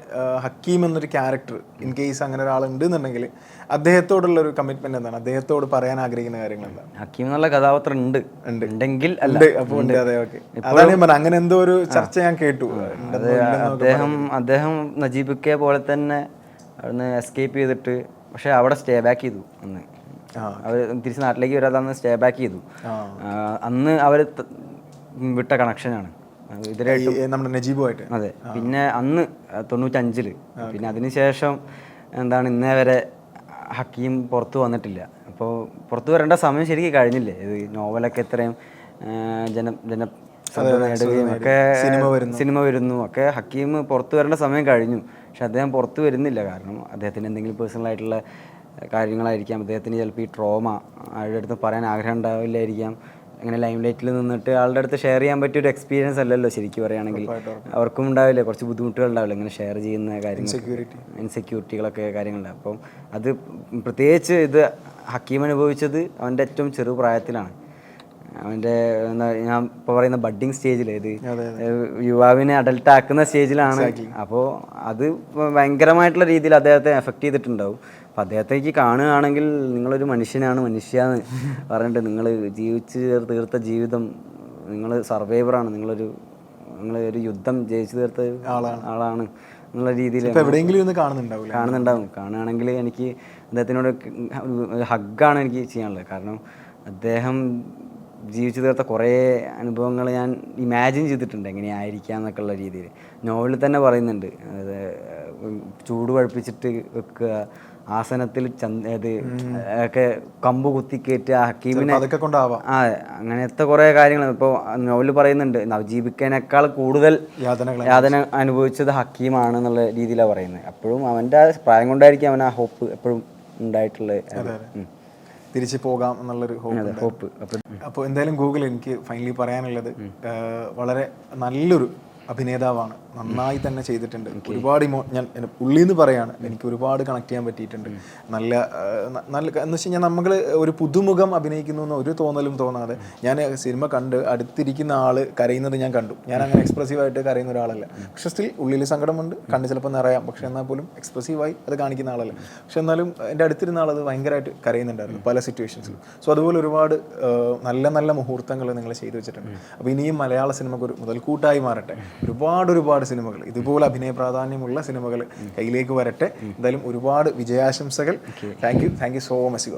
ഹക്കീം എന്നൊരു ക്യാരക്ടർ, ഇൻ കേസ് അങ്ങനെ ഒരാളുണ്ട് എന്നുണ്ടെങ്കിൽ അദ്ദേഹത്തോടുള്ള ഒരു കമ്മിറ്റ്മെന്റ് എന്താണ്? അദ്ദേഹത്തോട് പറയാൻ ആഗ്രഹിക്കുന്ന കാര്യങ്ങൾ എന്താണ്? ഹക്കീം എന്നുള്ള കഥാപാത്രം ഉണ്ടെങ്കിൽ അപ്പോൾ ഉണ്ട്. അതെ, ഓക്കെ, അതാണ് ഞാൻ പറഞ്ഞത്. അങ്ങനെ എന്തോ ഒരു ചർച്ച ഞാൻ കേട്ടു. അദ്ദേഹം നജീബിക്കെ പോലെ തന്നെ അവിടുന്ന് എസ്കേപ്പ് ചെയ്തിട്ട്, പക്ഷെ അവിടെ സ്റ്റേ ബാക്ക് ചെയ്തു. അന്ന് അവർ തിരിച്ച് നാട്ടിലേക്ക് വരാതെ അന്ന് സ്റ്റേ ബാക്ക് ചെയ്തു. അന്ന് അവർ വിട്ട കണക്ഷനാണ് നമ്മുടെ നജീബുമായിട്ട്. അതെ, പിന്നെ അന്ന് 95 പിന്നെ അതിനുശേഷം എന്താണ് ഇന്നേ വരെ ഹക്കീം പുറത്തു വന്നിട്ടില്ല. അപ്പോൾ പുറത്തു വരേണ്ട സമയം ശരിക്കും കഴിഞ്ഞില്ലേ? ഇത് നോവലൊക്കെ ഇത്രയും ശ്രദ്ധ നേടുകയും ഒക്കെ സിനിമ വരുന്നു ഒക്കെ, ഹക്കീം പുറത്തു വരേണ്ട സമയം കഴിഞ്ഞു. പക്ഷെ അദ്ദേഹം പുറത്തു വരുന്നില്ല. കാരണം അദ്ദേഹത്തിന് എന്തെങ്കിലും പേഴ്സണൽ ആയിട്ടുള്ള കാര്യങ്ങളായിരിക്കാം. അദ്ദേഹത്തിന് ചിലപ്പോൾ ഈ ട്രോമ ആളുടെ അടുത്ത് പറയാൻ ആഗ്രഹം ഉണ്ടാവില്ലായിരിക്കാം. അങ്ങനെ ലൈം ലൈറ്റിൽ നിന്നിട്ട് ആളുടെ അടുത്ത് ഷെയർ ചെയ്യാൻ പറ്റിയൊരു എക്സ്പീരിയൻസ് അല്ലല്ലോ ശരിക്കും പറയുകയാണെങ്കിൽ. അവർക്കും ഉണ്ടാവില്ലേ, കുറച്ച് ബുദ്ധിമുട്ടുകൾ ഉണ്ടാവില്ല ഇങ്ങനെ ഷെയർ ചെയ്യുന്ന കാര്യങ്ങൾ, ഇൻസെക്യൂരിറ്റികളൊക്കെ കാര്യങ്ങളുണ്ടാവും. അപ്പം അത് പ്രത്യേകിച്ച് ഇത് ഹക്കീം അനുഭവിച്ചത് അവൻ്റെ ഏറ്റവും ചെറുപ്രായത്തിലാണ്. അവൻ്റെ എന്താ ഞാൻ ഇപ്പോൾ പറയുന്ന ബഡ്ഡിങ് സ്റ്റേജിൽ, ഇത് യുവാവിനെ അഡൽട്ട് ആക്കുന്ന സ്റ്റേജിലാണ്. അപ്പോൾ അത് ഭയങ്കരമായിട്ടുള്ള രീതിയിൽ അദ്ദേഹത്തെ എഫക്റ്റ് ചെയ്തിട്ടുണ്ടാവും. അപ്പം അദ്ദേഹത്തേക്ക് കാണുകയാണെങ്കിൽ നിങ്ങളൊരു മനുഷ്യനാണ്, മനുഷ്യാന്ന് പറഞ്ഞിട്ട് നിങ്ങൾ ജീവിച്ച് തീർത്ത ജീവിതം, നിങ്ങൾ സർവൈവറാണ്, നിങ്ങളൊരു യുദ്ധം ജയിച്ചു തീർത്ത ആളാണ് എന്നുള്ള രീതിയിൽ കാണുന്നുണ്ടാവും. കാണുകയാണെങ്കിൽ എനിക്ക് അദ്ദേഹത്തിനോട് ഹഗ്ഗാണ് എനിക്ക് ചെയ്യാനുള്ളത്. കാരണം അദ്ദേഹം ജീവിച്ചു തീർത്ത കുറേ അനുഭവങ്ങൾ ഞാൻ ഇമാജിൻ ചെയ്തിട്ടുണ്ട് എങ്ങനെയായിരിക്കാം എന്നൊക്കെ ഉള്ള രീതിയിൽ. നോവലിൽ തന്നെ പറയുന്നുണ്ട്, അതായത് ചൂട് പഴുപ്പിച്ചിട്ട് വെക്കുക, ആസനത്തിൽ ഒക്കെ കമ്പ് കുത്തിക്കയറ്റുക, ഹക്കീമിനെ അതൊക്കെ കൊണ്ടാവാം. അങ്ങനത്തെ കുറേ കാര്യങ്ങൾ ഇപ്പോൾ നോവലിൽ പറയുന്നുണ്ട്. നവജീബിക്കേനേക്കാൾ കൂടുതൽ യാതന അനുഭവിച്ചത് ഹക്കീമാണെന്നുള്ള രീതിയിലാണ് പറയുന്നത്. അപ്പോഴും അവൻ്റെ പ്രായം കൊണ്ടായിരിക്കും അവൻ ആ ഹോപ്പ് എപ്പോഴും ഉണ്ടായിട്ടുള്ളത്. തിരിച്ചു പോകാം എന്നുള്ളൊരു ഹോപ്പ്. അപ്പോൾ എന്തായാലും ഗൂഗിൾ എനിക്ക് ഫൈനലി പറയാനുള്ളത്, വളരെ നല്ലൊരു അഭിനേതാവാണ്, നന്നായി തന്നെ ചെയ്തിട്ടുണ്ട്. ഒരുപാട് ഞാൻ ഉള്ളിൽ നിന്ന് പറയാണ്, എനിക്ക് ഒരുപാട് കണക്ട് ചെയ്യാൻ പറ്റിയിട്ടുണ്ട്. നല്ല എന്ന് വെച്ച് കഴിഞ്ഞാൽ നമ്മൾ ഒരു പുതുമുഖം അഭിനയിക്കുന്നു എന്ന് ഒരു തോന്നലും തോന്നാതെ, ഞാൻ സിനിമ കണ്ട് അടുത്തിരിക്കുന്ന ആൾ കരയുന്നത് ഞാൻ കണ്ടു. ഞാൻ അങ്ങനെ എക്സ്പ്രസീവായിട്ട് കരയുന്ന ഒരാളല്ല. പക്ഷെ സ്റ്റിൽ ഉള്ളിൽ സങ്കടമുണ്ട്, കണ്ണ് ചിലപ്പോൾ നിറയാം, പക്ഷെ എന്നാൽ പോലും എക്സ്പ്രസീവായി അത് കാണിക്കുന്ന ആളല്ല. പക്ഷെ എന്നാലും എൻ്റെ അടുത്തിരുന്ന ആളത് ഭയങ്കരമായിട്ട് കരയുന്നുണ്ടായിരുന്നു പല സിറ്റുവേഷൻസിലും. സോ അതുപോലെ ഒരുപാട് നല്ല നല്ല മുഹൂർത്തങ്ങൾ നിങ്ങൾ ചെയ്തു വെച്ചിട്ടുണ്ട്. അപ്പോൾ ഇനിയും മലയാള സിനിമക്ക് ഒരു മുതൽക്കൂട്ടായി മാറട്ടെ. ഒരുപാട് സിനിമകൾ, ഇതുപോലെ അഭിനയ പ്രാധാന്യമുള്ള സിനിമകൾ കയ്യിലേക്ക് വരട്ടെ. എന്തായാലും ഒരുപാട് വിജയാശംസകൾ. Thank you so much.